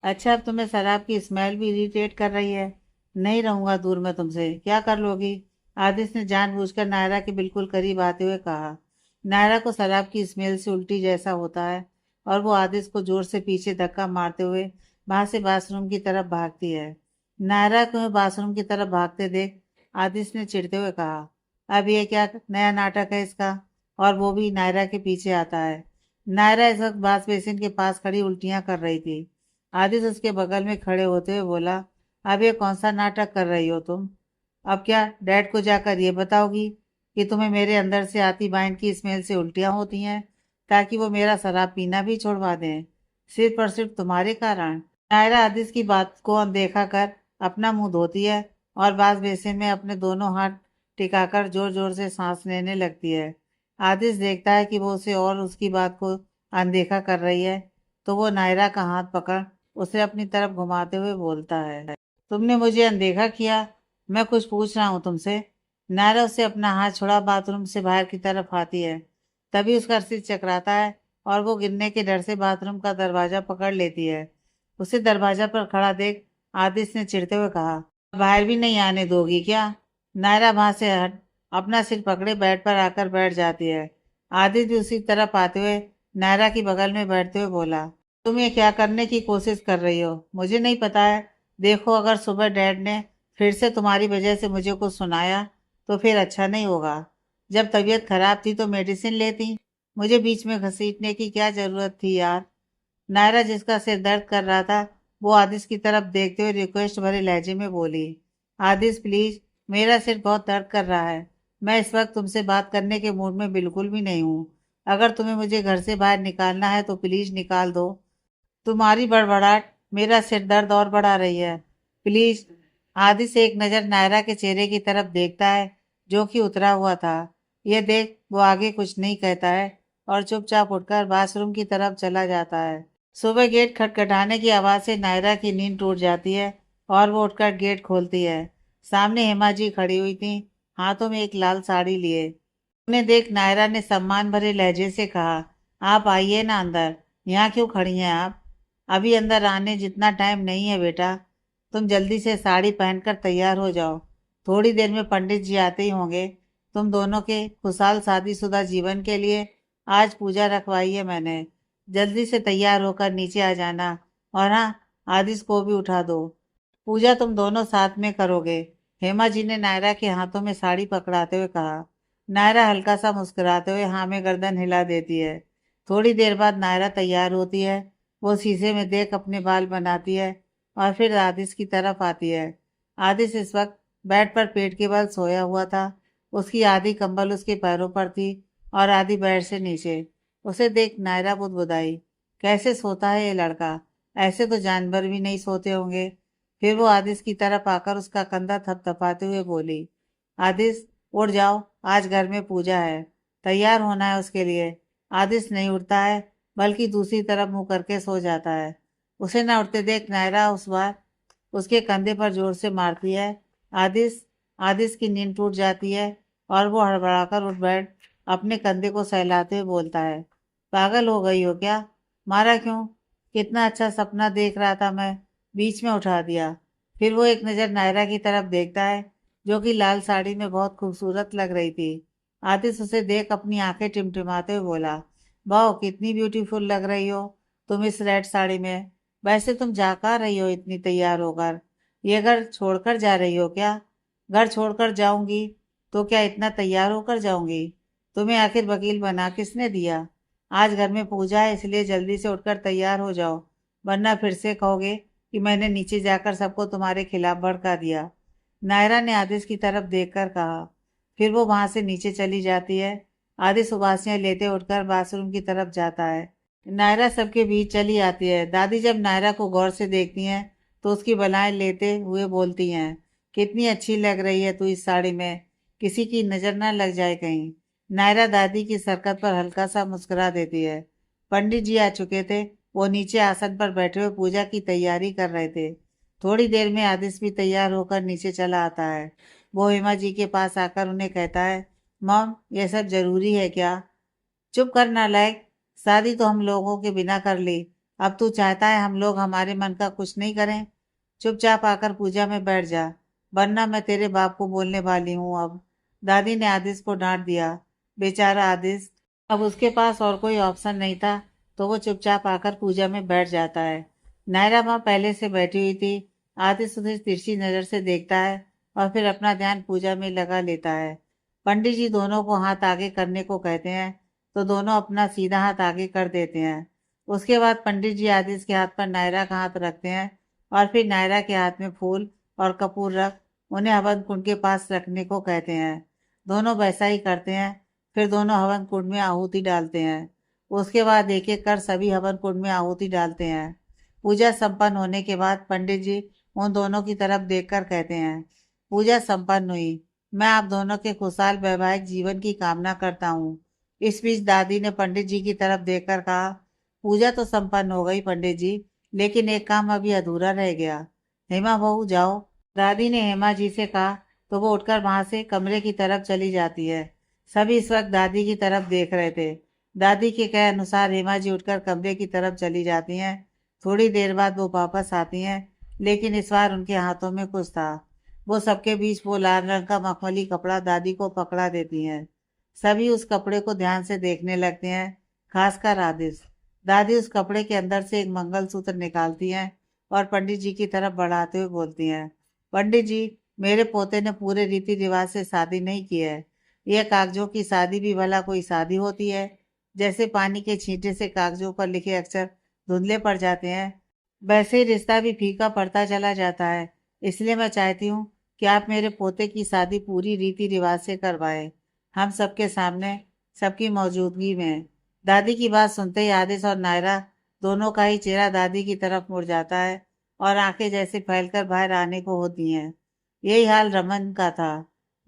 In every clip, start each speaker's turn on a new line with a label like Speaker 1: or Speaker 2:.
Speaker 1: अच्छा, अब तुम्हें शराब की स्मेल भी इरिटेट कर रही है। नहीं रहूंगा दूर मैं तुमसे। क्या कर लोगी? आदित्य ने जानबूझकर नायरा के बिल्कुल करीब आते हुए कहा। नायरा को शराब की स्मेल से उल्टी जैसा होता है और वो आदित्य को जोर से पीछे धक्का मारते हुए वहां से बाथरूम की तरफ भागती है। नायरा को बाथरूम की तरफ भागते देख आदित्य ने चिढ़ते हुए कहा, अब ये क्या नया नाटक है इसका? और वो भी नायरा के पीछे आता है। नायरा इस वक्त बाथ बेसिन के पास खड़ी उल्टियां कर रही थी। आदित्य उसके बगल में खड़े होते हुए बोला, अब ये कौन सा नाटक कर रही हो तुम? अब क्या डैड को जाकर ये बताओगी कि तुम्हें मेरे अंदर से आती वाइन की स्मेल से उल्टियां होती हैं, ताकि वो मेरा शराब पीना भी छुड़वा दें, सिर्फ और सिर्फ तुम्हारे कारण? नायरा आदित्य की बात को अनदेखा कर अपना मुंह धोती है और बाथ बेसिन में अपने दोनों हाथ टिकाकर जोर जोर से सांस लेने लगती है। आदित्य देखता है कि वो उसे और उसकी बात को अनदेखा कर रही है, तो वो नायरा का हाथ पकड़ उसे अपनी तरफ घुमाते हुए बोलता है, तुमने मुझे अनदेखा किया? मैं कुछ पूछ रहा हूँ तुमसे। नायरा उससे अपना हाथ छुड़ा बाथरूम से बाहर की तरफ आती है। तभी उसका सिर चकराता है और वो गिरने के डर से बाथरूम का दरवाजा पकड़ लेती है। उसे दरवाजा पर खड़ा देख आदित्य ने चिढ़ते हुए कहा, बाहर भी नहीं आने दोगी क्या? नायरा वहां से हट अपना सिर पकड़े बेड पर आकर बैठ जाती है। आदित्य भी उसी तरफ आते हुए नायरा की बगल में बैठते हुए बोला, तुम ये क्या करने की कोशिश कर रही हो? मुझे नहीं पता है। देखो, अगर सुबह डैड ने फिर से तुम्हारी वजह से मुझे कुछ सुनाया तो फिर अच्छा नहीं होगा। जब तबीयत खराब थी तो मेडिसिन लेती। मुझे बीच में घसीटने की क्या जरूरत थी यार? नायरा, जिसका सिर दर्द कर रहा था, वो आदिश की तरफ देखते हुए रिक्वेस्ट भरे लहजे में बोली, आदिश प्लीज, मेरा सिर बहुत दर्द कर रहा है। मैं इस वक्त तुमसे बात करने के मूड में बिल्कुल भी नहीं हूँ। अगर तुम्हें मुझे घर से बाहर निकालना है तो प्लीज निकाल दो। तुम्हारी बड़बड़ाहट मेरा सिर दर्द और बढ़ा रही है। प्लीज। आदि से एक नजर नायरा के चेहरे की तरफ देखता है, जो कि उतरा हुआ था। यह देख वो आगे कुछ नहीं कहता है और चुपचाप उठकर बाथरूम की तरफ चला जाता है। सुबह गेट खटखटाने की आवाज से नायरा की नींद टूट जाती है और वो उठकर गेट खोलती है। सामने हेमा जी खड़ी हुई थी, हाथों में एक लाल साड़ी लिए। उन्हें देख नायरा ने सम्मान भरे लहजे से कहा, आप आइए ना अंदर। यहाँ क्यों खड़ी हैं आप? अभी अंदर आने जितना टाइम नहीं है बेटा। तुम जल्दी से साड़ी पहनकर तैयार हो जाओ। थोड़ी देर में पंडित जी आते ही होंगे। तुम दोनों के खुशहाल शादीशुदा जीवन के लिए आज पूजा रखवाई है मैंने। जल्दी से तैयार होकर नीचे आ जाना। और हाँ, आदिश को भी उठा दो। पूजा तुम दोनों साथ में करोगे। हेमा जी ने नायरा के हाथों में साड़ी पकड़ाते हुए कहा। नायरा हल्का सा मुस्कुराते हुए हाँ में गर्दन हिला देती है। थोड़ी देर बाद नायरा तैयार होती है। वो शीशे में देख अपने बाल बनाती है और फिर आदिश की तरफ आती है। आदिश इस वक्त बेड पर पेट के बल सोया हुआ था। उसकी आधी कंबल उसके पैरों पर थी और आधी बेड से नीचे। उसे देख नायरा बुदबुदाई, कैसे सोता है ये लड़का? ऐसे तो जानवर भी नहीं सोते होंगे। फिर वो आदिश की तरफ आकर उसका कंधा थपथपाते हुए बोली, आदिश उठ जाओ, आज घर में पूजा है, तैयार होना है उसके लिए। आदिश नहीं उठता है, बल्कि दूसरी तरफ मुंह करके सो जाता है। उसे न उठते देख नायरा उस बार उसके कंधे पर जोर से मारती है। आदिश आदिश की नींद टूट जाती है और वो हड़बड़ाकर उठ बैठ अपने कंधे को सहलाते हुए बोलता है, पागल हो गई हो क्या? मारा क्यों? कितना अच्छा सपना देख रहा था मैं, बीच में उठा दिया। फिर वो एक नज़र नायरा की तरफ देखता है, जो कि लाल साड़ी में बहुत खूबसूरत लग रही थी। आतिश उसे देख अपनी आंखें टिमटिमाते हुए बोला, वाह कितनी ब्यूटीफुल लग रही हो तुम इस रेड साड़ी में। वैसे तुम जा कहाँ रही हो इतनी तैयार होकर? ये घर छोड़कर जा रही हो क्या? घर छोड़कर जाऊंगी तो क्या इतना तैयार होकर जाऊंगी? तुम्हें आखिर वकील बना किसने दिया? आज घर में पूजा है, इसलिए जल्दी से उठकर तैयार हो जाओ, वरना फिर से कहोगे कि मैंने नीचे जाकर सबको तुम्हारे खिलाफ भड़का दिया। नायरा ने आदिश की तरफ देखकर कहा। फिर वो वहां से नीचे चली जाती है। आदिश उबासियां लेते उठकर बाथरूम की तरफ जाता है। नायरा सबके बीच चली आती है। दादी जब नायरा को गौर से देखती हैं तो उसकी बलाएं लेते हुए बोलती हैं, कितनी अच्छी लग रही है तू इस साड़ी में, किसी की नजर ना लग जाए कहीं। नायरा दादी की सरकत पर हल्का सा मुस्कुरा देती है। पंडित जी आ चुके थे। वो नीचे आसन पर बैठे हुए पूजा की तैयारी कर रहे थे। थोड़ी देर में आदिश भी तैयार होकर नीचे चला आता है। वो हेमा जी के पास आकर उन्हें कहता है, मॉम ये सब जरूरी है क्या? चुप कर नालायक, शादी तो हम लोगों के बिना कर ली। अब तू चाहता है हम लोग हमारे मन का कुछ नहीं करें? चुपचाप आकर पूजा में बैठ जा, वरना मैं तेरे बाप को बोलने वाली हूँ अब। दादी ने आदिश को डांट दिया। बेचारा आदिश, अब उसके पास और कोई ऑप्शन नहीं था, तो वो चुपचाप आकर पूजा में बैठ जाता है। नायरा वहां पहले से बैठी हुई थी। आदिश उसे तिरछी नजर से देखता है और फिर अपना ध्यान पूजा में लगा लेता है। पंडित जी दोनों को हाथ आगे करने को कहते हैं, तो दोनों अपना सीधा हाथ आगे कर देते हैं। उसके बाद पंडित जी आदिश के हाथ पर नायरा का हाथ रखते हैं और फिर नायरा के हाथ में फूल और कपूर रख उन्हें हवन कुंड के पास रखने को कहते हैं। दोनों वैसा ही करते हैं। फिर दोनों हवन कुंड में आहुति डालते हैं। उसके बाद एक एक कर सभी हवन कुंड में आहुति डालते हैं। पूजा संपन्न होने के बाद पंडित जी उन दोनों की तरफ देखकर कहते हैं, पूजा संपन्न हुई। मैं आप दोनों के खुशहाल वैवाहिक जीवन की कामना करता हूँ। इस बीच दादी ने पंडित जी की तरफ देखकर कहा, पूजा तो संपन्न हो गई पंडित जी, लेकिन एक काम अभी अधूरा रह गया। हेमा बहू जाओ। दादी ने हेमा जी से कहा तो वो उठकर वहां से कमरे की तरफ चली जाती है। सभी इस वक्त दादी की तरफ देख रहे थे। दादी के कहे अनुसार हेमा जी उठकर कमरे की तरफ चली जाती हैं। थोड़ी देर बाद वो वापस आती हैं, लेकिन इस बार उनके हाथों में कुछ था। वो सबके बीच वो लाल रंग का मखमली कपड़ा दादी को पकड़ा देती हैं। सभी उस कपड़े को ध्यान से देखने लगते हैं, खासकर आदिश। दादी उस कपड़े के अंदर से एक मंगलसूत्र निकालती हैं और पंडित जी की तरफ बढ़ाते हुए बोलती हैं, पंडित जी, मेरे पोते ने पूरे रीति रिवाज से शादी नहीं की है। यह कागजों की शादी भी भला कोई शादी होती है? जैसे पानी के छींटे से कागजों पर लिखे अक्षर धुंधले पड़ जाते हैं, वैसे ही रिश्ता भी फीका पड़ता चला जाता है। इसलिए मैं चाहती हूँ कि आप मेरे पोते की शादी पूरी रीति रिवाज से करवाएं, हम सबके सामने, सबकी मौजूदगी में। दादी की बात सुनते ही आदिश और नायरा दोनों का ही चेहरा दादी की तरफ मुड़ जाता है और आंखें जैसे फैलकर बाहर आने को होती हैं। यही हाल रमन का था।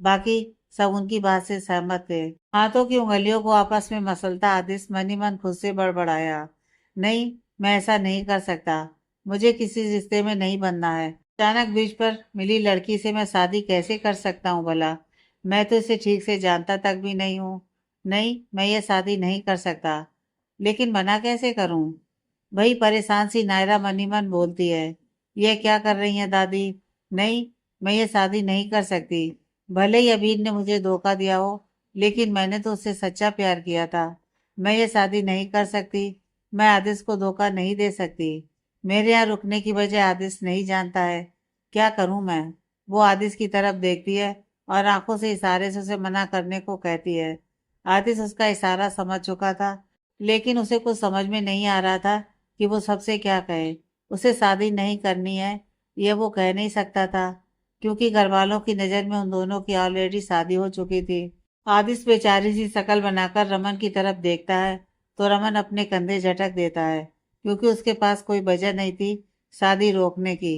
Speaker 1: बाकी सब उनकी बात से सहमत थे। हाथों की उंगलियों को आपस में मसलता आदिश मन ही मन खुद से बड़बड़ाया, नहीं, मैं ऐसा नहीं कर सकता। मुझे किसी रिश्ते में नहीं बनना है। अचानक बीच पर मिली लड़की से मैं शादी कैसे कर सकता हूँ भला? मैं तो इसे ठीक से जानता तक भी नहीं हूँ। नहीं, मैं ये शादी नहीं कर सकता। लेकिन मना कैसे करूं? वही परेशान सी नायरा मन ही मन बोलती है, ये क्या कर रही हैं दादी? नहीं, मैं ये शादी नहीं कर सकती। भले ही अबीर ने मुझे धोखा दिया हो, लेकिन मैंने तो उससे सच्चा प्यार किया था। मैं ये शादी नहीं कर सकती। मैं आदिश को धोखा नहीं दे सकती। मेरे यहाँ रुकने की वजह आदिश नहीं जानता है। क्या करूं मैं? वो आदिश की तरफ देखती है और आंखों से इशारे से उसे मना करने को कहती है। आतिश उसका इशारा समझ चुका था, लेकिन उसे कुछ समझ में नहीं आ रहा था कि वो सबसे क्या कहे। उसे शादी नहीं करनी है, ये वो कह नहीं सकता था, क्योंकि घर वालों की नज़र में उन दोनों की ऑलरेडी शादी हो चुकी थी। आदिश बेचारी सी शकल बनाकर रमन की तरफ देखता है, तो रमन अपने कंधे झटक देता है, क्योंकि उसके पास कोई वजह नहीं थी शादी रोकने की।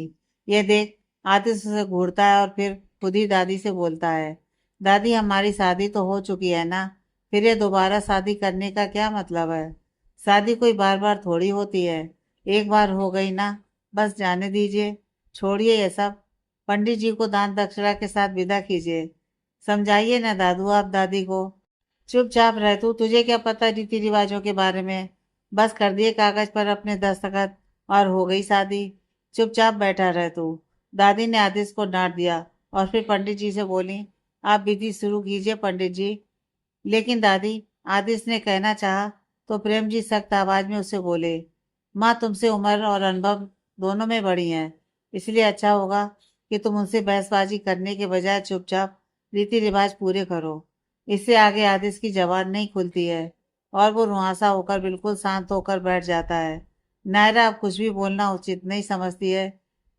Speaker 1: ये देख आतिश उसे घूरता है और फिर खुद ही दादी से बोलता है, दादी, हमारी शादी तो हो चुकी है ना, फिर ये दोबारा शादी करने का क्या मतलब है? शादी कोई बार बार थोड़ी होती है। एक बार हो गई ना, बस जाने दीजिए। छोड़िए ये सब। पंडित जी को दान दक्षिणा के साथ विदा कीजिए। समझाइए ना दादू आप दादी को। चुपचाप रह तू, तुझे क्या पता रीति रिवाजों के बारे में? बस कर दिए कागज पर अपने दस्तखत और हो गई शादी। चुपचाप बैठा रह तू। दादी ने आदेश को डांट दिया और फिर पंडित जी से बोली, आप विधि शुरू कीजिए पंडित जी। लेकिन दादी, आदिश ने कहना चाहा, तो प्रेम जी सख्त आवाज में उसे बोले, माँ तुमसे उम्र और अनुभव दोनों में बड़ी हैं, इसलिए अच्छा होगा कि तुम उनसे बहसबाजी करने के बजाय चुपचाप रीति रिवाज पूरे करो। इससे आगे आदिश की जबान नहीं खुलती है और वो रुआंसा होकर बिल्कुल शांत होकर बैठ जाता है। नायरा अब कुछ भी बोलना उचित नहीं समझती है,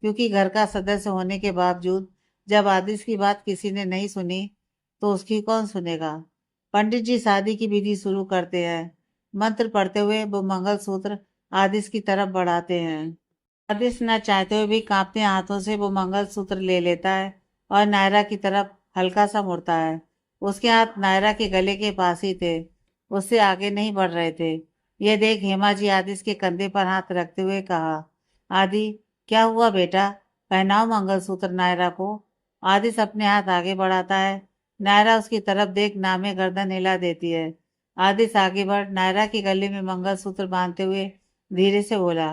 Speaker 1: क्योंकि घर का सदस्य होने के बावजूद जब आदिश की बात किसी ने नहीं सुनी, तो उसकी कौन सुनेगा? पंडित जी शादी की विधि शुरू करते हैं। मंत्र पढ़ते हुए वो मंगलसूत्र आदिश की तरफ बढ़ाते हैं। आदिश न चाहते हुए भी कांपते हाथों से वो मंगलसूत्र ले लेता है और नायरा की तरफ हल्का सा मुड़ता है। उसके हाथ नायरा के गले के पास ही थे, उससे आगे नहीं बढ़ रहे थे। यह देख हेमा जी आदिश के कंधे पर हाथ रखते हुए कहा, आदि, क्या हुआ बेटा? पहनाओ मंगलसूत्र नायरा को। आदिश अपने हाथ आगे बढ़ाता है। नायरा उसकी तरफ देख नामे गर्दन हिला देती है। आदिश आगे बढ़ नायरा के गले में मंगलसूत्र बांधते हुए धीरे से बोला,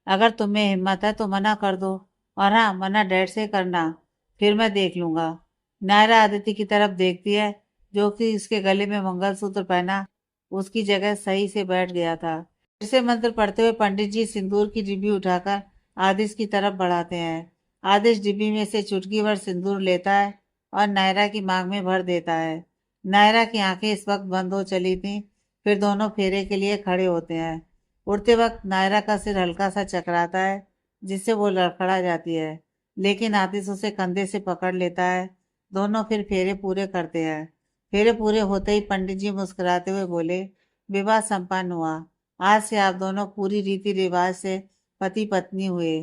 Speaker 1: अगर तुम्हें हिम्मत है तो मना कर दो, और हाँ, मना डैड से करना, फिर मैं देख लूंगा। नायरा आदित्य की तरफ देखती है, जो कि उसके गले में मंगलसूत्र पहना उसकी जगह सही से बैठ गया था। फिर से मंत्र पढ़ते हुए पंडित जी सिंदूर की डिब्बी उठाकर आदिश की तरफ बढ़ाते हैं। आदिश डिब्बी में से चुटकी भर सिंदूर लेता है और नायरा की मांग में भर देता है। नायरा की आंखें इस वक्त बंद हो चली थीं। फिर दोनों फेरे के लिए खड़े होते हैं। उड़ते वक्त नायरा का सिर हल्का सा चकराता है, जिससे वो लड़खड़ा जाती है, लेकिन आतिश उसे कंधे से पकड़ लेता है। दोनों फिर फेरे पूरे करते हैं। फेरे पूरे होते ही पंडित जी मुस्कुराते हुए बोले, विवाह संपन्न हुआ। आज से आप दोनों पूरी रीति रिवाज से पति पत्नी हुए।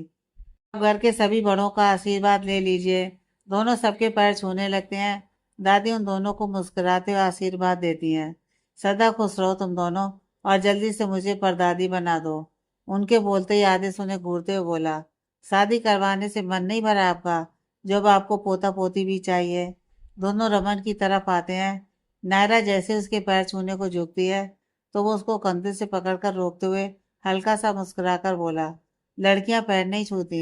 Speaker 1: अब घर के सभी बड़ों का आशीर्वाद ले लीजिए। दोनों सबके पैर छूने लगते हैं। दादी उन दोनों को मुस्कुराते हुए आशीर्वाद देती हैं। सदा खुश रहो तुम दोनों, और जल्दी से मुझे परदादी बना दो। उनके बोलते ही आदेश उन्हें घूरते हुए बोला, शादी करवाने से मन नहीं भरा आपका? जब आपको पोता पोती भी चाहिए। दोनों रमन की तरफ आते हैं। नायरा जैसे उसके पैर छूने को झुकती है, तो वो उसको कंधे से पकड़कर रोकते हुए हल्का सा मुस्कुराकर बोला, लड़कियां पैर नहीं छूती।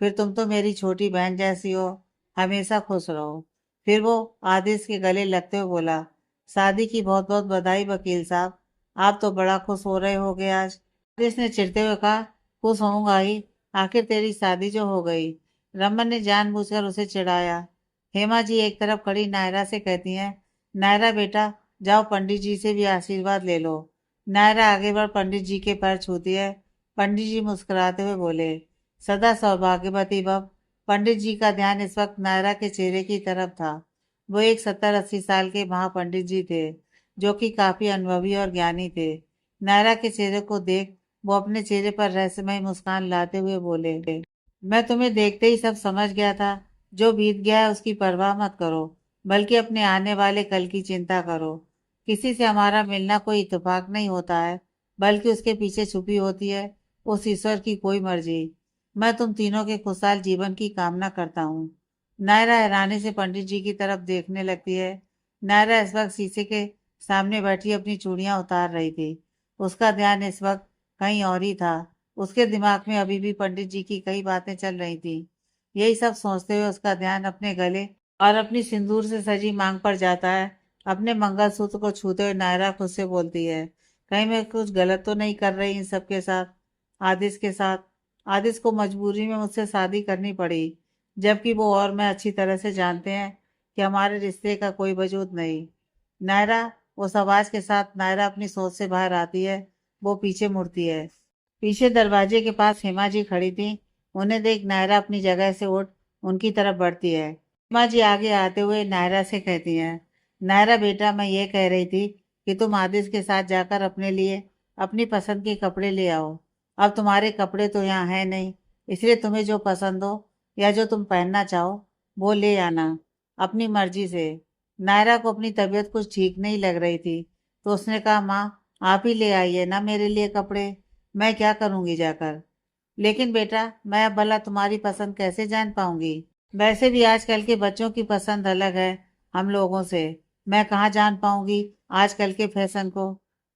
Speaker 1: फिर तुम तो मेरी छोटी बहन जैसी हो। हमेशा खुश रहो। फिर वो आदिश के गले लगते हुए बोला, शादी की बहुत बहुत बधाई वकील साहब। आप तो बड़ा खुश हो रहे होगे आज। आदिश ने चिढ़ते हुए कहा, खुश होऊंगा ही, आखिर तेरी शादी जो हो गई। रमन ने जानबूझकर उसे चिढ़ाया। हेमा जी एक तरफ खड़ी नायरा से कहती हैं, नायरा बेटा, जाओ पंडित जी से भी आशीर्वाद ले लो। नायरा आगे बढ़ पंडित जी के पैर छूती है। पंडित जी मुस्कुराते हुए बोले, सदा सौभाग्यवती भव। पंडित जी का ध्यान इस वक्त नायरा के चेहरे की तरफ था। वो एक 70-80 साल के महापंडित जी थे, जो कि काफी अनुभवी और ज्ञानी थे। नायरा के चेहरे को देख वो अपने चेहरे पर रहस्यमय मुस्कान लाते हुए बोले, मैं तुम्हें देखते ही सब समझ गया था। जो बीत गया है उसकी परवाह मत करो, बल्कि अपने आने वाले कल की चिंता करो। किसी से हमारा मिलना कोई इत्तेफाक नहीं होता है, बल्कि उसके पीछे छुपी होती है उस ईश्वर की कोई मर्जी। मैं तुम तीनों के खुशहाल जीवन की कामना करता हूँ। नायरा हैरानी से पंडित जी की तरफ देखने लगती है। नायरा इस वक्त शीशे के सामने बैठी अपनी चूड़ियां उतार रही थी। उसका ध्यान इस वक्त कहीं और ही था। उसके दिमाग में अभी भी पंडित जी की कई बातें चल रही थी। यही सब सोचते हुए उसका ध्यान अपने गले और अपनी सिंदूर से सजी मांग पर जाता है। अपने मंगलसूत्र को छूते हुए नायरा खुद से बोलती है, कहीं मैं कुछ गलत तो नहीं कर रही इन सबके साथ, आदिश के साथ। आदिश को मजबूरी में मुझसे शादी करनी पड़ी, जबकि वो और मैं अच्छी तरह से जानते हैं कि हमारे रिश्ते का कोई वजूद नहीं। नायरा, उस आवाज के साथ नायरा अपनी सोच से बाहर आती है। वो पीछे मुड़ती है। पीछे दरवाजे के पास हेमा जी खड़ी थी। उन्हें देख नायरा अपनी जगह से उठ उनकी तरफ बढ़ती है। हेमा जी आगे आते हुए नायरा से कहती हैं, नायरा बेटा, मैं ये कह रही थी कि तुम आदिश के साथ जाकर अपने लिए अपनी पसंद के कपड़े ले आओ। अब तुम्हारे कपड़े तो यहाँ है नहीं, इसलिए तुम्हें जो पसंद हो या जो तुम पहनना चाहो वो ले आना, अपनी मर्जी से। नायरा को अपनी तबीयत कुछ ठीक नहीं लग रही थी, तो उसने कहा, माँ, आप ही ले आइए ना मेरे लिए कपड़े, मैं क्या करूंगी जाकर। लेकिन बेटा, मैं अब भला तुम्हारी पसंद कैसे जान पाऊंगी? वैसे भी आजकल के बच्चों की पसंद अलग है हम लोगों से। मैं कहाँ जान पाऊंगी आजकल के फैशन को।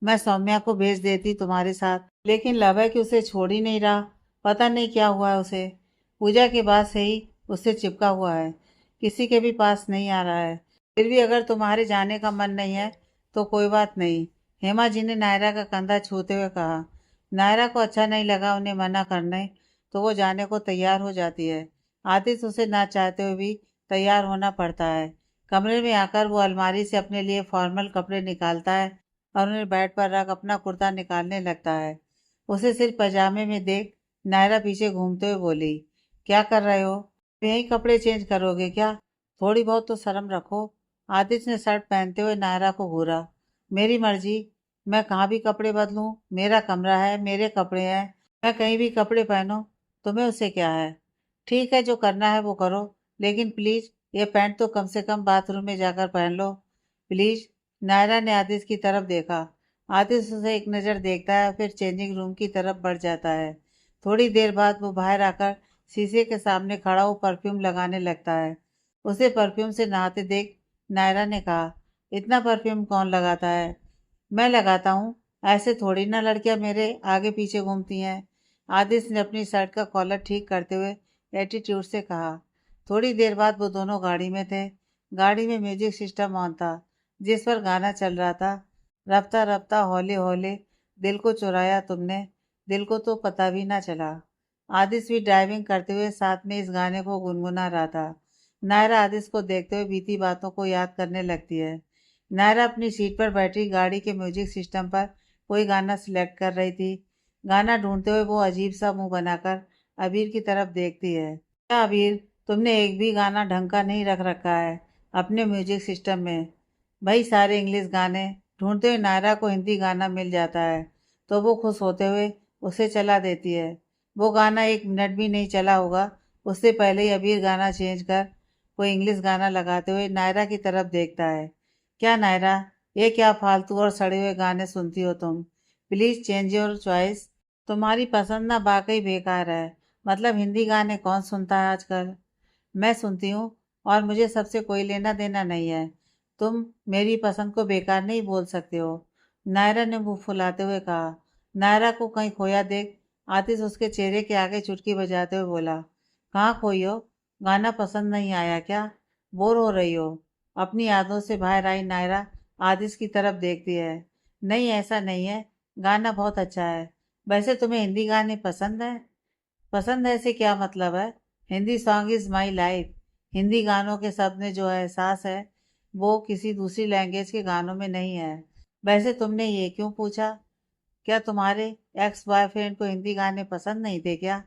Speaker 1: मैं सौम्या को भेज देती तुम्हारे साथ, लेकिन लव कि उसे छोड़ ही नहीं रहा। पता नहीं क्या हुआ है उसे। पूजा के बाद से ही उससे चिपका हुआ है, किसी के भी पास नहीं आ रहा है। फिर भी अगर तुम्हारे जाने का मन नहीं है तो कोई बात नहीं, हेमा जी ने नायरा का कंधा छूते हुए कहा। नायरा को अच्छा नहीं लगा उन्हें मना करने, तो वो जाने को तैयार हो जाती है। आतिश उसे ना चाहते हुए भी तैयार होना पड़ता है। कमरे में आकर वो अलमारी से अपने लिए फॉर्मल कपड़े निकालता है और उन्हें बेड पर रख अपना कुर्ता निकालने लगता है। उसे सिर्फ पजामे में देख नायरा पीछे घूमते हुए बोली, क्या कर रहे हो? यही कपड़े चेंज करोगे क्या? थोड़ी बहुत तो शर्म रखो। आतिश ने शर्ट पहनते हुए नायरा को घूरा। मेरी मर्जी, मैं कहाँ भी कपड़े बदलूं, मेरा कमरा है, मेरे कपड़े हैं, मैं कहीं भी कपड़े पहनूं, तुम्हें उससे क्या है? ठीक है, जो करना है वो करो, लेकिन प्लीज ये पैंट तो कम से कम बाथरूम में जाकर पहन लो, प्लीज। नायरा ने आतिश की तरफ देखा। आतिश उसे एक नज़र देखता है, फिर चेंजिंग रूम की तरफ बढ़ जाता है। थोड़ी देर बाद वो बाहर आकर शीशे के सामने खड़ा वो परफ्यूम लगाने लगता है। उसे परफ्यूम से नहाते देख नायरा ने कहा, इतना परफ्यूम कौन लगाता है? मैं लगाता हूँ। ऐसे थोड़ी ना लड़कियां मेरे आगे पीछे घूमती हैं। आदित्य ने अपनी शर्ट का कॉलर ठीक करते हुए एटीट्यूड से कहा। थोड़ी देर बाद वो दोनों गाड़ी में थे। गाड़ी में म्यूजिक सिस्टम ऑन था, जिस पर गाना चल रहा था, रफ्ता रफ्ता हौले हौले, दिल को चुराया तुमने, दिल को तो पता भी ना चला। आदित्य भी ड्राइविंग करते हुए साथ में इस गाने को गुनगुना रहा था। नायरा आदित्य को देखते हुए बीती बातों को याद करने लगती है। नायरा अपनी सीट पर बैठी गाड़ी के म्यूजिक सिस्टम पर कोई गाना सिलेक्ट कर रही थी। गाना ढूंढते हुए वो अजीब सा मुंह बनाकर अबीर की तरफ देखती है। क्या अबीर, तुमने एक भी गाना ढंग का नहीं रख रखा है अपने म्यूजिक सिस्टम में? भाई सारे इंग्लिश गाने ढूंढते हुए नायरा को हिंदी गाना मिल जाता है तो वो खुश होते हुए उसे चला देती है। वो गाना 1 मिनट भी नहीं चला होगा, उससे पहले ही अबीर गाना चेंज कर कोई इंग्लिश गाना लगाते हुए नायरा की तरफ देखता है। क्या नायरा, ये क्या फालतू और सड़े हुए गाने सुनती हो तुम? Please change your choice. तुम्हारी पसंद ना वाकई बेकार है। मतलब हिंदी गाने कौन सुनता है आजकल? मैं सुनती हूँ, और मुझे सबसे कोई लेना देना नहीं है। तुम मेरी पसंद को बेकार नहीं बोल सकते हो। नायरा ने मुंह फुलाते हुए कहा। नायरा को कहीं खोया देख आतिश उसके चेहरे के आगे चुटकी बजाते हुए बोला। कहाँ खोई हो? गाना पसंद नहीं आया क्या? बोर हो रही हो? अपनी यादों से बाहर आई नायरा आतिश की तरफ देखती है। नहीं, ऐसा नहीं है, गाना बहुत अच्छा है। वैसे तुम्हें हिंदी गाने पसंद है? पसंद है से क्या मतलब है? Hindi song is my life. Hindi गानों के शब्द में जो एहसास है वो किसी दूसरी लैंग्वेज के गानों में नहीं है। वैसे तुमने ये क्यों पूछा? क्या तुम्हारे एक्स बॉयफ्रेंड को हिंदी गाने पसंद नहीं थे क्या?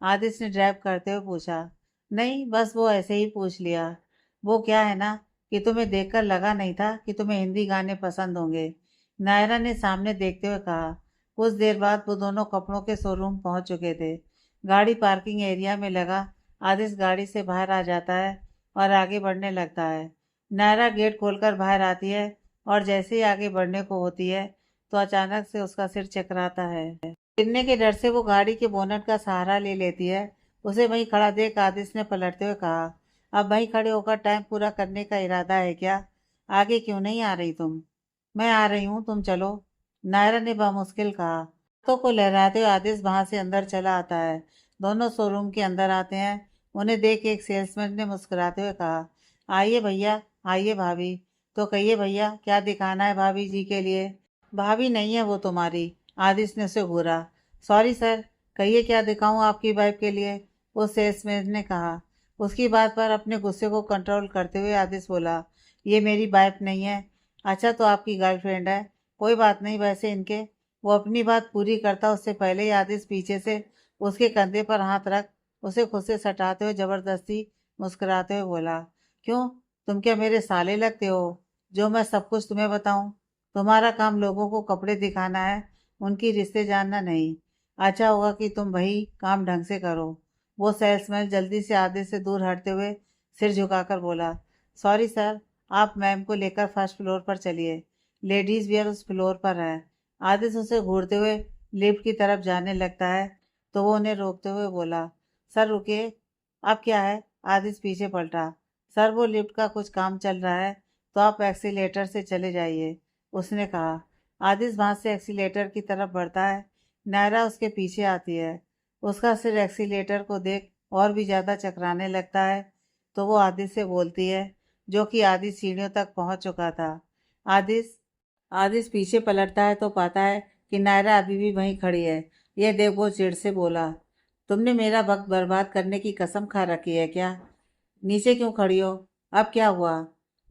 Speaker 1: आदित्य ने ड्राइव करते हुए पूछा। नहीं, बस वो ऐसे ही पूछ लिया। वो क्या है ना कि तुम्हें देखकर लगा नहीं था कि तुम्हें हिंदी गाने पसंद होंगे। नायरा ने सामने देखते हुए कहा। कुछ देर बाद वो दोनों कपड़ों के शोरूम पहुंच चुके थे। गाड़ी पार्किंग एरिया में लगा। आदित्य गाड़ी से बाहर आ जाता है और आगे बढ़ने लगता है। नायरा गेट खोलकर बाहर आती है और जैसे ही आगे बढ़ने को होती है तो अचानक से उसका सिर चकराता है। गिरने के डर से वो गाड़ी के बोनट का सहारा ले लेती है। उसे वहीं खड़ा देख आदित्य ने पलटते हुए कहा। अब वहीं खड़े होकर टाइम पूरा करने का इरादा है क्या? आगे क्यों नहीं आ रही तुम? मैं आ रही हूँ, तुम चलो, नायरा ने बामुश्किल कहा। हाथों को लहराते हुए आदित्य वहां से अंदर चला आता है। दोनों शोरूम के अंदर आते हैं। उन्हें देख एक सेल्समैन ने मुस्कुराते हुए कहा। आइए भैया, आइए भाभी। तो कहिए भैया, क्या दिखाना है भाभी जी के लिए? भाभी नहीं है वो तुम्हारी, आदित्य ने उसे घूरा। सॉरी सर, कहिए क्या दिखाऊं आपकी वाइफ के लिए? वो सेल्समैन ने कहा। उसकी बात पर अपने गुस्से को कंट्रोल करते हुए आदित्य बोला। ये मेरी वाइफ नहीं है। अच्छा, तो आपकी गर्लफ्रेंड है। कोई बात नहीं। वैसे इनके, वो अपनी बात पूरी करता उससे पहले ही आदित्य पीछे से उसके कंधे पर हाथ रख उसे खुद से सटाते हुए जबरदस्ती मुस्कुराते हुए बोला। क्यों, तुम क्या मेरे साले लगते हो जो मैं सब कुछ तुम्हें बताऊं? तुम्हारा काम लोगों को कपड़े दिखाना है, उनकी रिश्ते जानना नहीं। अच्छा होगा कि तुम वही काम ढंग से करो। वो सेल्समैन जल्दी से आधे से दूर हटते हुए सिर झुकाकर बोला। सॉरी सर, आप मैम को लेकर फर्स्ट फ्लोर पर चलिए। लेडीज वियर उस फ्लोर पर है। आदित्य उसे घूरते हुए लिफ्ट की तरफ जाने लगता है तो वो उन्हें रोकते हुए बोला। सर रुकिए। अब क्या है? आदित्य पीछे पलटा। सर, वो लिफ्ट का कुछ काम चल रहा है तो आप एक्सीलेटर से चले जाइए, उसने कहा। आदित्य वहां से एक्सीलेटर की तरफ बढ़ता है। नायरा उसके पीछे आती है। उसका सिर एक्सीलेटर को देख और भी ज्यादा चकराने लगता है तो वो आदित्य से बोलती है, जो कि आदित्य सीढ़ियों तक पहुंच चुका था। आदित्य। आदित्य पीछे पलटता है तो पाता है कि नायरा अभी भी वहीं खड़ी है। यह देख वो चिढ़ से बोला। तुमने मेरा वक्त बर्बाद करने की कसम खा रखी है क्या? नीचे क्यों खड़ी हो? अब क्या हुआ?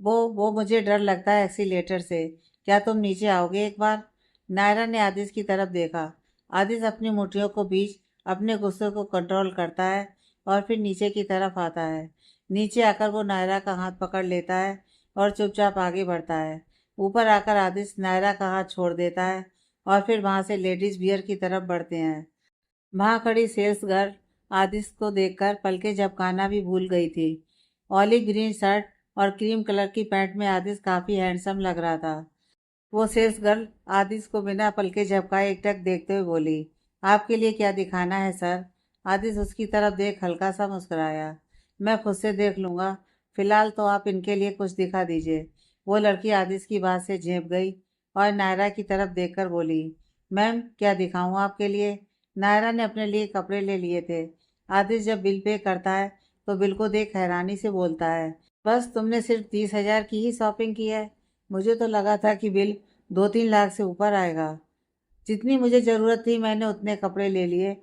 Speaker 1: वो मुझे डर लगता है एक्सीलेटर से। क्या तुम नीचे आओगे एक बार? नायरा ने आदित्य की तरफ देखा। आदित्य अपनी मुट्ठियों को बीच अपने गुस्से को कंट्रोल करता है और फिर नीचे की तरफ आता है। नीचे आकर वो नायरा का हाथ पकड़ लेता है और चुपचाप आगे बढ़ता है। ऊपर आकर आदित्य नायरा का हाथ छोड़ देता है और फिर वहां से लेडीज बियर की तरफ बढ़ते हैं। वहां खड़ी सेल्स गर्ल आदित्य को देखकर पलके झपकाना भी भूल गई थी। ऑलिव ग्रीन शर्ट और क्रीम कलर की पैंट में आदित्य काफी हैंडसम लग रहा था। वो सेल्स गर्ल आदित्य को बिना पलके झपकाए एकटक देखते हुए बोली। आपके लिए क्या दिखाना है सर? आदित्य उसकी तरफ देख हल्का सा मुस्कुराया। मैं खुद से देख लूंगा। फिलहाल तो आप इनके लिए कुछ दिखा दीजिए। वो लड़की आदित्य की बात से झेप गई और नायरा की तरफ देखकर बोली, मैम क्या दिखाऊं आपके लिए? नायरा ने अपने लिए कपड़े ले लिए थे। आदित्य जब बिल पे करता है तो बिल को देख हैरानी से बोलता है, बस तुमने सिर्फ 30,000 की ही शॉपिंग की है? मुझे तो लगा था कि बिल 2-3 लाख से ऊपर आएगा। जितनी मुझे ज़रूरत थी मैंने उतने कपड़े ले लिए।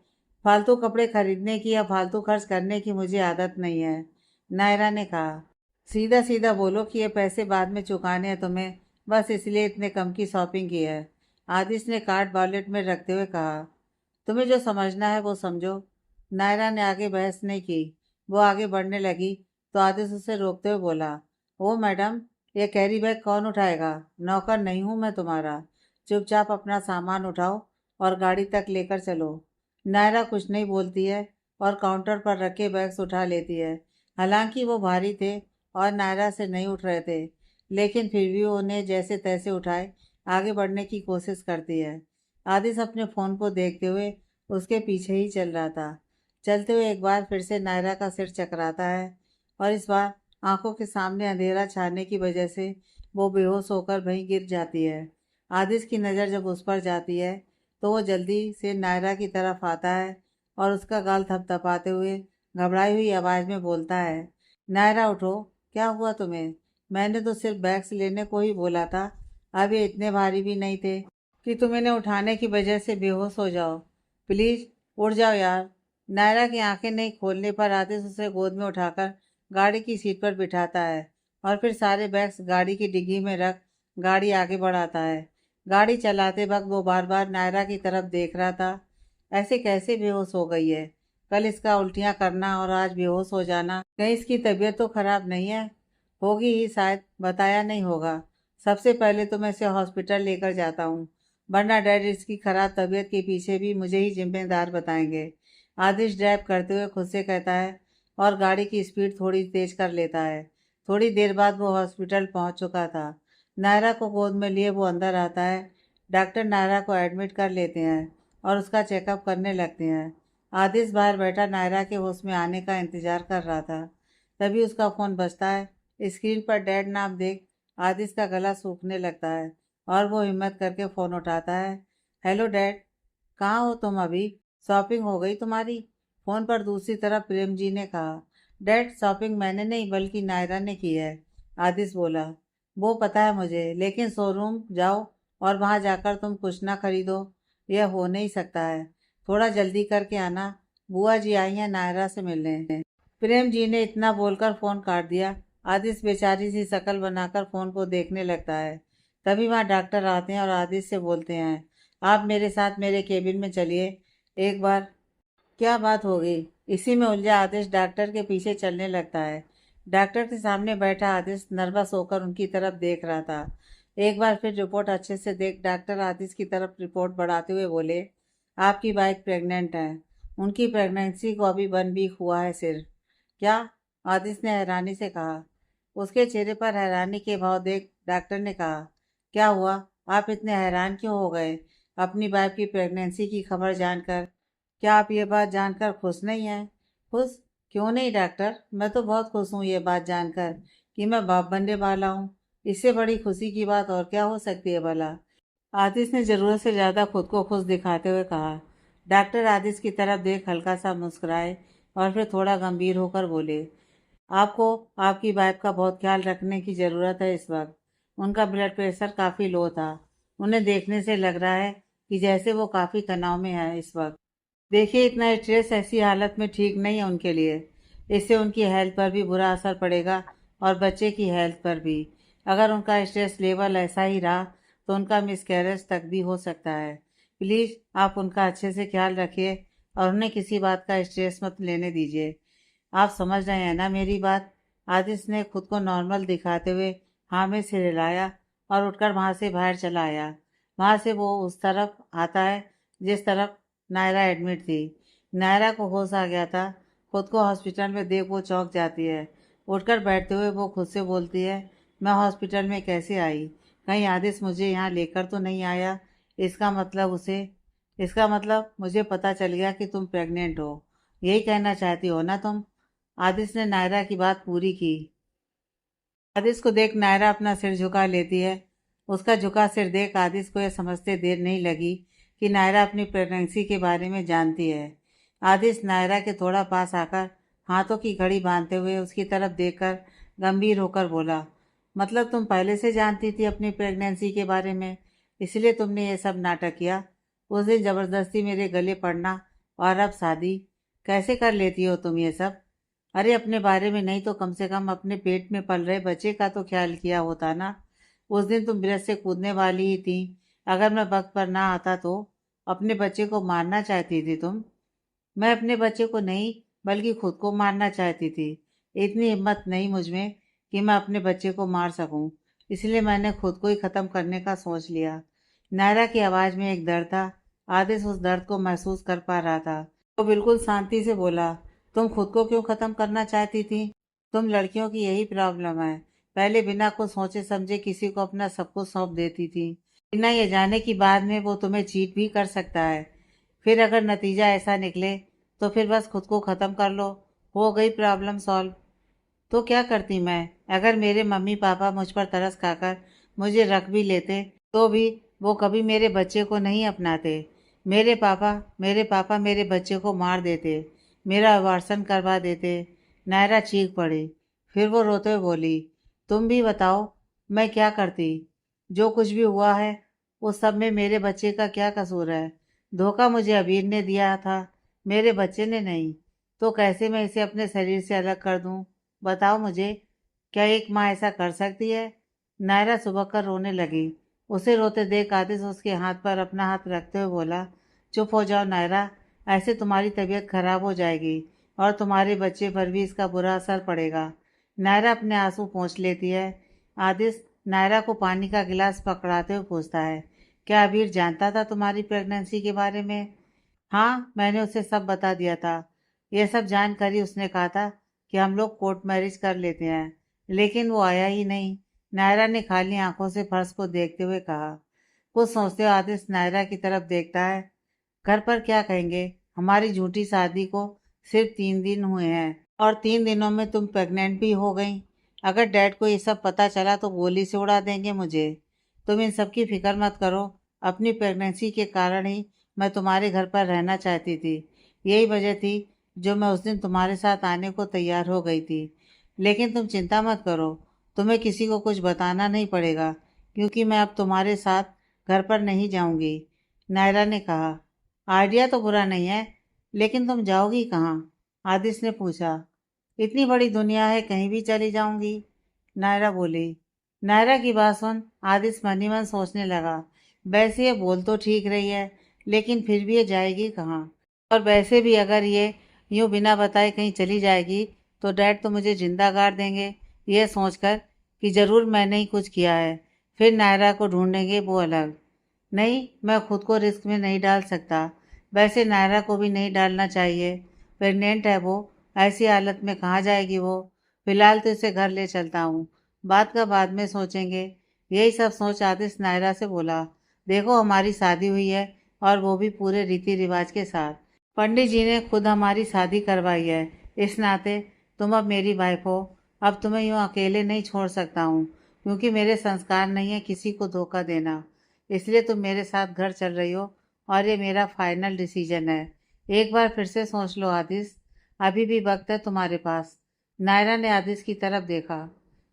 Speaker 1: फालतू कपड़े खरीदने की या फालतू खर्च करने की मुझे आदत नहीं है। नायरा ने कहा, सीधा सीधा बोलो कि ये पैसे बाद में चुकाने हैं तुम्हें, बस इसलिए इतने कम की शॉपिंग की है। आदिश ने कार्ड वॉलेट में रखते हुए कहा, तुम्हें जो समझना है वो समझो। नायरा ने आगे बहस नहीं की। वो आगे बढ़ने लगी तो आदिश उसे रोकते हुए बोला, ओ मैडम, ये कैरी बैग कौन उठाएगा? नौकर नहीं हूँ मैं तुम्हारा। चुपचाप अपना सामान उठाओ और गाड़ी तक लेकर चलो। नायरा कुछ नहीं बोलती है और काउंटर पर रखे बैग्स उठा लेती है। हालांकि वो भारी थे और नायरा से नहीं उठ रहे थे, लेकिन फिर भी वो उन्हें जैसे तैसे उठाए आगे बढ़ने की कोशिश करती है। आदिश अपने फ़ोन को देखते हुए उसके पीछे ही चल रहा था। चलते हुए एक बार फिर से नायरा का सिर चकराता है और इस बार आंखों के सामने अंधेरा छाने की वजह से वो बेहोश होकर वहीं गिर जाती है। आदिश की नज़र जब उस पर जाती है तो वो जल्दी से नायरा की तरफ आता है और उसका गाल थपथपाते हुए घबराई हुई आवाज़ में बोलता है, नायरा उठो, क्या हुआ तुम्हें? मैंने तो सिर्फ बैग्स लेने को ही बोला था। अब ये इतने भारी भी नहीं थे कि तुम इन्हें उठाने की वजह से बेहोश हो जाओ। प्लीज़ उठ जाओ यार। नायरा की आंखें नहीं खोलने पर आतिश उसे गोद में उठाकर गाड़ी की सीट पर बिठाता है और फिर सारे बैग्स गाड़ी की डिग्गी में रख गाड़ी आगे बढ़ाता है। गाड़ी चलाते वक्त वो बार बार नायरा की तरफ देख रहा था। ऐसे कैसे बेहोश हो गई है? कल इसका उल्टियाँ करना और आज बेहोश हो जाना, कहीं इसकी तबीयत तो खराब नहीं है? होगी ही शायद, बताया नहीं होगा। सबसे पहले तो मैं इसे हॉस्पिटल लेकर जाता हूँ, वरना डैड इसकी खराब तबीयत के पीछे भी मुझे ही जिम्मेदार बताएंगे। आदिश ड्राइव करते हुए खुद से कहता है और गाड़ी की स्पीड थोड़ी तेज कर लेता है। थोड़ी देर बाद वो हॉस्पिटल पहुंच चुका था। नायरा को गोद में लिए वो अंदर आता है। डॉक्टर नायरा को एडमिट कर लेते हैं और उसका चेकअप करने लगते हैं। आदिश बाहर बैठा नायरा के होश में आने का इंतजार कर रहा था। तभी उसका फ़ोन बजता है। स्क्रीन पर डैड नाम देख आदिश का गला सूखने लगता है और वो हिम्मत करके फ़ोन उठाता है। हेलो डैड, कहाँ हो तुम अभी? शॉपिंग हो गई तुम्हारी? फ़ोन पर दूसरी तरफ प्रेम जी ने कहा, डैड शॉपिंग मैंने नहीं बल्कि नायरा ने की है। आदिश बोला, वो पता है मुझे, लेकिन शोरूम जाओ और वहाँ जाकर तुम कुछ ना खरीदो, यह हो नहीं सकता है। थोड़ा जल्दी करके आना, बुआ जी आई हैं नायरा से मिलने। प्रेम जी ने इतना बोलकर फ़ोन काट दिया। आदिश बेचारी सी शक्ल बनाकर फ़ोन को देखने लगता है। तभी वहाँ डॉक्टर आते हैं और आदिश से बोलते हैं, आप मेरे साथ मेरे केबिन में चलिए एक बार। क्या बात हो गई? इसी में उलझा आदिश डॉक्टर के पीछे चलने लगता है। डॉक्टर के सामने बैठा आदिश नर्वस होकर उनकी तरफ देख रहा था। एक बार फिर रिपोर्ट अच्छे से देख डॉक्टर आदिश की तरफ रिपोर्ट बढ़ाते हुए बोले, आपकी वाइफ प्रेग्नेंट है। उनकी प्रेगनेंसी को अभी 1 वीक हुआ है सिर्फ। क्या? आदिश ने हैरानी से कहा। उसके चेहरे पर हैरानी के भाव देख डॉक्टर ने कहा, क्या हुआ? आप इतने हैरान क्यों हो गए अपनी वाइफ की प्रेगनेंसी की खबर जानकर? क्या आप ये बात जानकर खुश नहीं हैं? खुश? क्यों नहीं डॉक्टर, मैं तो बहुत खुश हूँ ये बात जानकर कि मैं बाप बनने वाला हूँ। इससे बड़ी खुशी की बात और क्या हो सकती है भला? आदिश ने ज़रूरत से ज़्यादा खुद को खुश दिखाते हुए कहा। डॉक्टर आदिश की तरफ देख हल्का सा मुस्कुराए और फिर थोड़ा गंभीर होकर बोले, आपको आपकी वाइफ का बहुत ख्याल रखने की ज़रूरत है इस वक्त। उनका ब्लड प्रेशर काफ़ी लो था। उन्हें देखने से लग रहा है कि जैसे वो काफ़ी तनाव में है इस वक्त। देखिए, इतना स्ट्रेस ऐसी हालत में ठीक नहीं है उनके लिए। इससे उनकी हेल्थ पर भी बुरा असर पड़ेगा और बच्चे की हेल्थ पर भी। अगर उनका स्ट्रेस लेवल ऐसा ही रहा तो उनका मिसकैरेज तक भी हो सकता है। प्लीज़ आप उनका अच्छे से ख्याल रखिए और उन्हें किसी बात का स्ट्रेस मत लेने दीजिए। आप समझ रहे हैं ना मेरी बात? आदिश ने खुद को नॉर्मल दिखाते हुए हाँ में सिर हिलाया और उठकर वहाँ से बाहर चला आया। वहाँ से वो उस तरफ आता है जिस तरफ नायरा एडमिट थी। नायरा को होश आ गया था। खुद को हॉस्पिटल में देख वो चौंक जाती है। उठकर बैठते हुए वो खुद से बोलती है, मैं हॉस्पिटल में कैसे आई? कहीं आदिश मुझे यहाँ लेकर तो नहीं आया? इसका मतलब उसे इसका मतलब मुझे पता चल गया कि तुम प्रेग्नेंट हो। यही कहना चाहती हो ना तुम? आदिश ने नायरा की बात पूरी की। आदिश को देख नायरा अपना सिर झुका लेती है। उसका झुका सिर देख आदिश को यह समझते देर नहीं लगी कि नायरा अपनी प्रेगनेंसी के बारे में जानती है। आदिश नायरा के थोड़ा पास आकर हाथों की घड़ी बांधते हुए उसकी तरफ देखकर गंभीर होकर बोला, मतलब तुम पहले से जानती थी अपनी प्रेगनेंसी के बारे में, इसलिए तुमने ये सब नाटक किया। उस दिन ज़बरदस्ती मेरे गले पड़ना और अब शादी, कैसे कर लेती हो तुम ये सब? अरे अपने बारे में नहीं तो कम से कम अपने पेट में पल रहे बच्चे का तो ख्याल किया होता ना। उस दिन तुम ब्रज से कूदने वाली ही थी। अगर मैं वक्त पर ना आता तो अपने बच्चे को मारना चाहती थी तुम। मैं अपने बच्चे को नहीं बल्कि खुद को मारना चाहती थी। इतनी हिम्मत नहीं मुझ में कि मैं अपने बच्चे को मार सकूं, इसलिए मैंने खुद को ही ख़त्म करने का सोच लिया। नायरा की आवाज़ में एक दर्द था। आदिश उस दर्द को महसूस कर पा रहा था। वो बिल्कुल शांति से बोला, तुम खुद को क्यों ख़त्म करना चाहती थी? तुम लड़कियों की यही प्रॉब्लम है, पहले बिना कुछ सोचे समझे किसी को अपना सब कुछ सौंप देती थी, बिना ये जाने कि बाद में वो तुम्हें चीट भी कर सकता है। फिर अगर नतीजा ऐसा निकले तो फिर बस खुद को ख़त्म कर लो, हो गई प्रॉब्लम सॉल्व। तो क्या करती मैं? अगर मेरे मम्मी पापा मुझ पर तरस खाकर मुझे रख भी लेते तो भी वो कभी मेरे बच्चे को नहीं अपनाते। मेरे पापा मेरे बच्चे को मार देते, मेरा अबॉर्शन करवा देते। नायरा चीख पड़ी। फिर वो रोते हुए बोली, तुम भी बताओ मैं क्या करती? जो कुछ भी हुआ है उस सब में मेरे बच्चे का क्या कसूर है? धोखा मुझे अबीर ने दिया था, मेरे बच्चे ने नहीं। तो कैसे मैं इसे अपने शरीर से अलग कर दूं? बताओ मुझे, क्या एक माँ ऐसा कर सकती है? नायरा सुबह कर रोने लगी। उसे रोते देख आदिश उसके हाथ पर अपना हाथ रखते हुए बोला, चुप हो जाओ नायरा, ऐसे तुम्हारी तबीयत खराब हो जाएगी और तुम्हारे बच्चे पर भी इसका बुरा असर पड़ेगा। नायरा अपने आंसू पोंछ लेती है। आदिश नायरा को पानी का गिलास पकड़ाते हुए पूछता है, क्या अबीर जानता था तुम्हारी प्रेगनेंसी के बारे में? हाँ, मैंने उसे सब बता दिया था। यह सब जानकर ही उसने कहा था कि हम लोग कोर्ट मैरिज कर लेते हैं, लेकिन वो आया ही नहीं। नायरा ने खाली आंखों से फर्श को देखते हुए कहा। कुछ सोचते हुए आदिश नायरा की तरफ देखता है। घर पर क्या कहेंगे? हमारी झूठी शादी को सिर्फ 3 दिन हुए हैं और 3 दिनों में तुम प्रेग्नेंट भी हो गई। अगर डैड को ये सब पता चला तो गोली से उड़ा देंगे मुझे। तुम इन सब की फिक्र मत करो। अपनी प्रेगनेंसी के कारण ही मैं तुम्हारे घर पर रहना चाहती थी। यही वजह थी जो मैं उस दिन तुम्हारे साथ आने को तैयार हो गई थी। लेकिन तुम चिंता मत करो, तुम्हें किसी को कुछ बताना नहीं पड़ेगा, क्योंकि मैं अब तुम्हारे साथ घर पर नहीं जाऊंगी। नायरा ने कहा। आइडिया तो बुरा नहीं है, लेकिन तुम जाओगी कहाँ? आदिश ने पूछा। इतनी बड़ी दुनिया है, कहीं भी चली जाऊंगी, नायरा बोली। नायरा की बात सुन आदिश मन ही मन सोचने लगा, वैसे ये बोल तो ठीक रही है, लेकिन फिर भी ये जाएगी कहाँ? और वैसे भी अगर ये यूं बिना बताए कहीं चली जाएगी तो डैड तो मुझे जिंदा गाड़ देंगे, ये सोचकर कि ज़रूर मैंने ही कुछ किया है। फिर नायरा को ढूंढेंगे वो अलग। नहीं, मैं खुद को रिस्क में नहीं डाल सकता। वैसे नायरा को भी नहीं डालना चाहिए, प्रेग्नेंट है वो, ऐसी हालत में कहाँ जाएगी वो? फिलहाल तो इसे घर ले चलता हूँ, बात का बाद में सोचेंगे। यही सब सोच आदिश नायरा से बोला, देखो हमारी शादी हुई है और वो भी पूरे रीति रिवाज के साथ। पंडित जी ने खुद हमारी शादी करवाई है, इस नाते तुम अब मेरी वाइफ हो। अब तुम्हें यूँ अकेले नहीं छोड़ सकता हूँ, क्योंकि मेरे संस्कार नहीं है किसी को धोखा देना। इसलिए तुम मेरे साथ घर चल रही हो और ये मेरा फाइनल डिसीजन है। एक बार फिर से सोच लो आदिश, अभी भी वक्त है तुम्हारे पास। नायरा ने आदिश की तरफ देखा।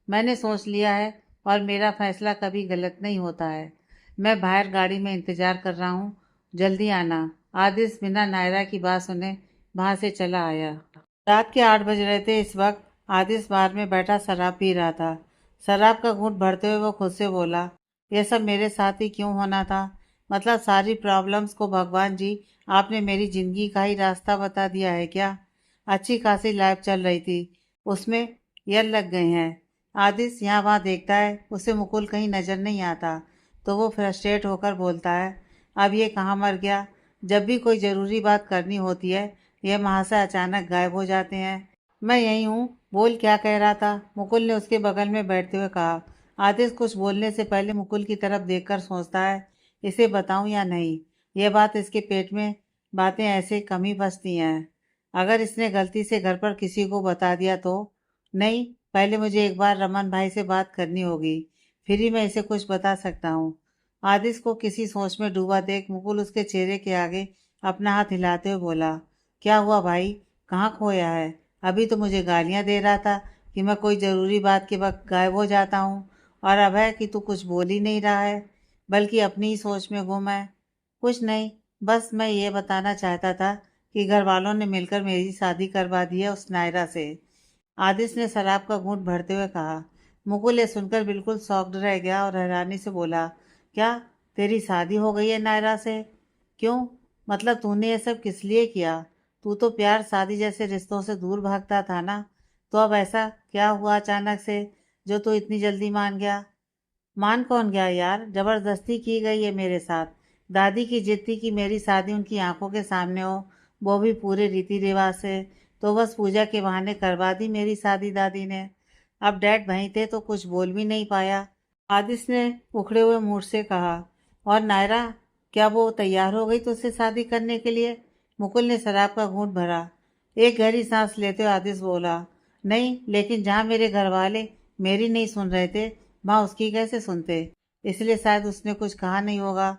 Speaker 1: मैंने सोच लिया है और मेरा फैसला कभी गलत नहीं होता है। मैं बाहर गाड़ी में इंतज़ार कर रहा हूँ, जल्दी आना। आदिश बिना नायरा की बात सुने वहाँ से चला आया। रात के 8 बज रहे थे। इस वक्त आदिश बार में बैठा शराब पी रहा था। शराब का घूंट भरते हुए वो खुद से बोला, यह सब मेरे साथ ही क्यों होना था? मतलब सारी प्रॉब्लम्स को भगवान जी आपने मेरी ज़िंदगी का ही रास्ता बता दिया है क्या? अच्छी खासी लाइफ चल रही थी, उसमें यल लग गए हैं। आदिश यहाँ वहाँ देखता है, उसे मुकुल कहीं नज़र नहीं आता, तो वो फ्रस्ट्रेट होकर बोलता है, अब ये कहाँ मर गया? जब भी कोई ज़रूरी बात करनी होती है ये वहाँ से अचानक गायब हो जाते हैं। मैं यहीं हूँ, बोल क्या कह रहा था? मुकुल ने उसके बगल में बैठते हुए कहा। आतिश कुछ बोलने से पहले मुकुल की तरफ देखकर सोचता है, इसे बताऊं या नहीं? यह बात इसके पेट में बातें ऐसे कम ही बसती हैं। अगर इसने गलती से घर पर किसी को बता दिया तो? नहीं, पहले मुझे एक बार रमन भाई से बात करनी होगी। फिर ही मैं इसे कुछ बता सकता हूँ। आदिश को किसी सोच में डूबा देख मुकुल उसके चेहरे के आगे अपना हाथ हिलाते हुए बोला, क्या हुआ भाई, कहाँ खोया है? अभी तो मुझे गालियाँ दे रहा था कि मैं कोई ज़रूरी बात के वक्त गायब हो जाता हूँ, और अब है कि तू कुछ बोल ही नहीं रहा है, बल्कि अपनी ही सोच में गुम है। कुछ नहीं, बस मैं ये बताना चाहता था कि घर वालों ने मिलकर मेरी शादी करवा दी है उस नायरा से। आदिश ने शराब का घूंट भरते हुए कहा। मुकुल ये सुनकर बिल्कुल शॉक्ड रह गया और हैरानी से बोला, क्या तेरी शादी हो गई है नायरा से? क्यों? मतलब तूने ये सब किस लिए किया? तू तो प्यार शादी जैसे रिश्तों से दूर भागता था ना। तो अब ऐसा क्या हुआ अचानक से जो तू इतनी जल्दी मान गया? मान कौन गया यार, जबरदस्ती की गई है मेरे साथ। दादी की जिद थी कि मेरी शादी उनकी आंखों के सामने हो, वो भी पूरे रीति रिवाज से। तो बस पूजा के बहाने करवा दी मेरी शादी दादी ने। अब डैड वहीं थे तो कुछ बोल भी नहीं पाया। आदिश ने उखड़े हुए मूड से कहा। और नायरा, क्या वो तैयार हो गई तुझसे शादी करने के लिए? मुकुल ने शराब का घूंट भरा। एक गहरी सांस लेते हुए आदिश बोला, नहीं, लेकिन जहाँ मेरे घर वाले मेरी नहीं सुन रहे थे, माँ उसकी कैसे सुनते? इसलिए शायद उसने कुछ कहा नहीं होगा।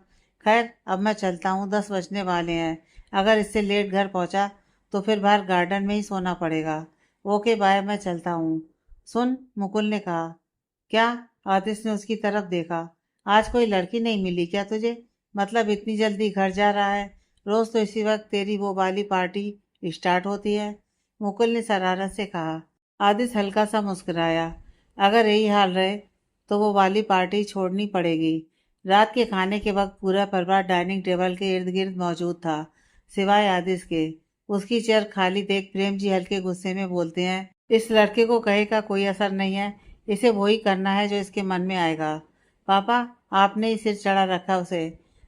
Speaker 1: खैर, अब मैं चलता हूँ, 10 बजने वाले हैं। अगर इससे लेट घर पहुँचा तो फिर बाहर गार्डन में ही सोना पड़ेगा। ओके बाय, मैं चलता हूँ। सुन, मुकुल ने कहा। क्या? आतिश ने उसकी तरफ देखा। आज कोई लड़की नहीं मिली क्या तुझे? मतलब इतनी जल्दी घर जा रहा है? रोज तो इसी वक्त तेरी वो वाली पार्टी स्टार्ट होती है। मुकुल ने शरारत से कहा। आदिश हल्का सा मुस्कुराया। अगर यही हाल रहे तो वो वाली पार्टी छोड़नी पड़ेगी। रात के खाने के वक्त पूरा परिवार डाइनिंग टेबल के इर्द गिर्द मौजूद था, सिवाय आदिश के। उसकी चेयर खाली देख प्रेम जी हल्के गुस्से में बोलते हैं, इस लड़के को कहे का कोई असर नहीं है, इसे वही करना है जो इसके मन में आएगा। पापा, आपने ही सिर चढ़ा रखा उसे।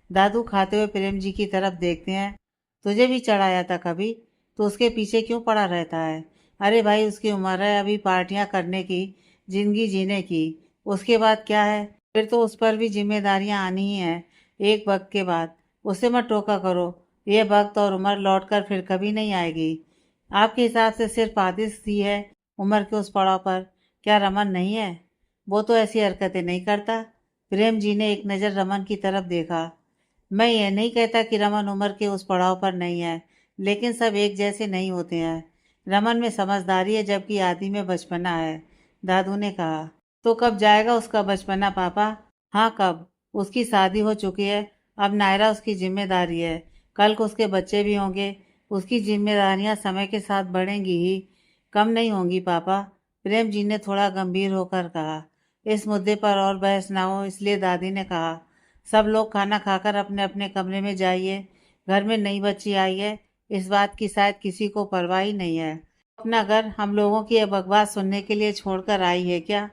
Speaker 1: दादू खाते हुए प्रेम जी की तरफ देखते हैं। तुझे भी चढ़ाया था कभी? तो उसके पीछे क्यों पड़ा रहता है? अरे भाई, उसकी उम्र है अभी पार्टियां करने की, जिंदगी जीने की। उसके बाद क्या है? फिर तो उस पर भी जिम्मेदारियां आनी ही हैं, एक वक्त के बाद। उसे मत टोका करो। ये वक्त और उम्र लौट कर फिर कभी नहीं आएगी। आपके हिसाब से सिर्फ आदिश ही है उम्र के उस पड़ाव पर, क्या रमन नहीं है? वो तो ऐसी हरकतें नहीं करता। प्रेम जी ने एक नज़र रमन की तरफ देखा। मैं ये नहीं कहता कि रमन उम्र के उस पड़ाव पर नहीं है, लेकिन सब एक जैसे नहीं होते हैं। रमन में समझदारी है जबकि आदि में बचपना है, दादू ने कहा। तो कब जाएगा उसका बचपना पापा? हाँ, कब? उसकी शादी हो चुकी है, अब नायरा उसकी जिम्मेदारी है। कल को उसके बच्चे भी होंगे, उसकी जिम्मेदारियां समय के साथ बढ़ेंगी ही, कम नहीं होंगी पापा। प्रेम जी ने थोड़ा गंभीर होकर कहा। इस मुद्दे पर और बहस ना हो इसलिए दादी ने कहा, सब लोग खाना खाकर अपने अपने कमरे में जाइए। घर में नई बच्ची आई है, इस बात की शायद किसी को परवाह ही नहीं है। अपना घर हम लोगों की ये बकवास सुनने के लिए छोड़कर आई है क्या?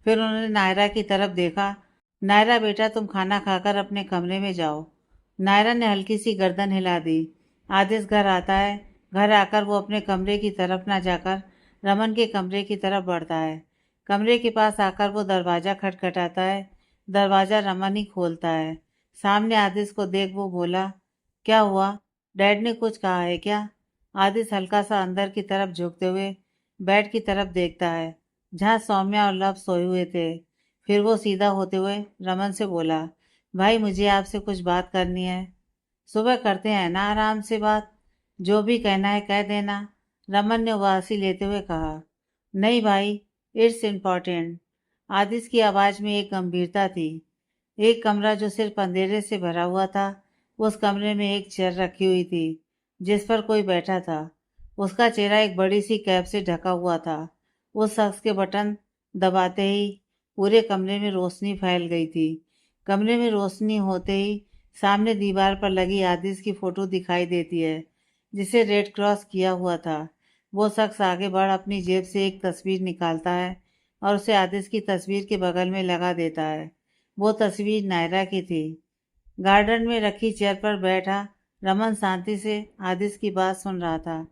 Speaker 1: फिर उन्होंने नायरा की तरफ देखा। नायरा बेटा, तुम खाना खाकर अपने कमरे में जाओ। नायरा ने हल्की सी गर्दन हिला दी। आदेश घर आता है। घर आकर वो अपने कमरे की तरफ ना जाकर रमन के कमरे की तरफ बढ़ता है। कमरे के पास आकर वो दरवाज़ा खटखटाता है। दरवाज़ा रमन ही खोलता है। सामने आदिश को देख वो बोला, क्या हुआ? डैड ने कुछ कहा है क्या? आदिश हल्का सा अंदर की तरफ झुकते हुए बेड की तरफ देखता है जहाँ सौम्या और लव सोए हुए थे। फिर वो सीधा होते हुए रमन से बोला, भाई मुझे आपसे कुछ बात करनी है। सुबह करते हैं ना आराम से बात, जो भी कहना है कह देना, रमन ने उबासी लेते हुए कहा। नहीं भाई, इट्स इम्पॉर्टेंट। आदिश की आवाज़ में एक गंभीरता थी। एक कमरा जो सिर्फ अंधेरे से भरा हुआ था, उस कमरे में एक चेयर रखी हुई थी जिस पर कोई बैठा था। उसका चेहरा एक बड़ी सी कैप से ढका हुआ था। उस शख्स के बटन दबाते ही पूरे कमरे में रोशनी फैल गई थी। कमरे में रोशनी होते ही सामने दीवार पर लगी आदिश की फोटो दिखाई देती है जिसे रेड क्रॉस किया हुआ था। वो शख्स आगे बढ़ अपनी जेब से एक तस्वीर निकालता है और उसे आदिश की तस्वीर के बगल में लगा देता है। वो तस्वीर नायरा की थी। गार्डन में रखी चेयर पर बैठा रमन शांति से आदिश की बात सुन रहा था।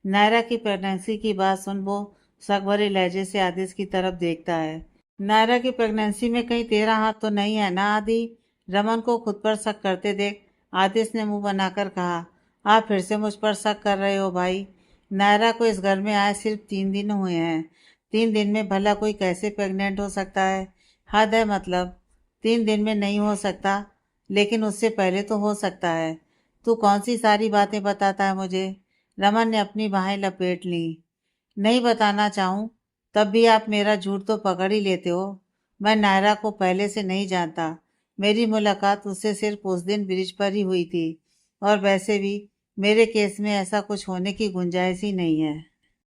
Speaker 1: नायरा की प्रेगनेंसी की बात सुन वो शक भरे लहजे से आदिश की तरफ देखता है। नायरा की प्रेगनेंसी में कहीं तेरा हाथ तो नहीं है ना आदि? रमन को खुद पर शक करते देख आदिश ने मुंह बनाकर कहा, आप फिर से मुझ पर शक कर रहे हो भाई? नायरा को इस घर में आए सिर्फ 3 दिन हुए हैं। 3 दिन में भला कोई कैसे प्रेग्नेंट हो सकता है? हद है मतलब। 3 दिन में नहीं हो सकता, लेकिन उससे पहले तो हो सकता है। तू कौन सी सारी बातें बताता है मुझे? रमन ने अपनी बाहें लपेट ली। नहीं बताना चाहूँ तब भी आप मेरा झूठ तो पकड़ ही लेते हो। मैं नायरा को पहले से नहीं जानता। मेरी मुलाकात उससे सिर्फ उस दिन ब्रिज पर ही हुई थी, और वैसे भी मेरे केस में ऐसा कुछ होने की गुंजाइश ही नहीं है।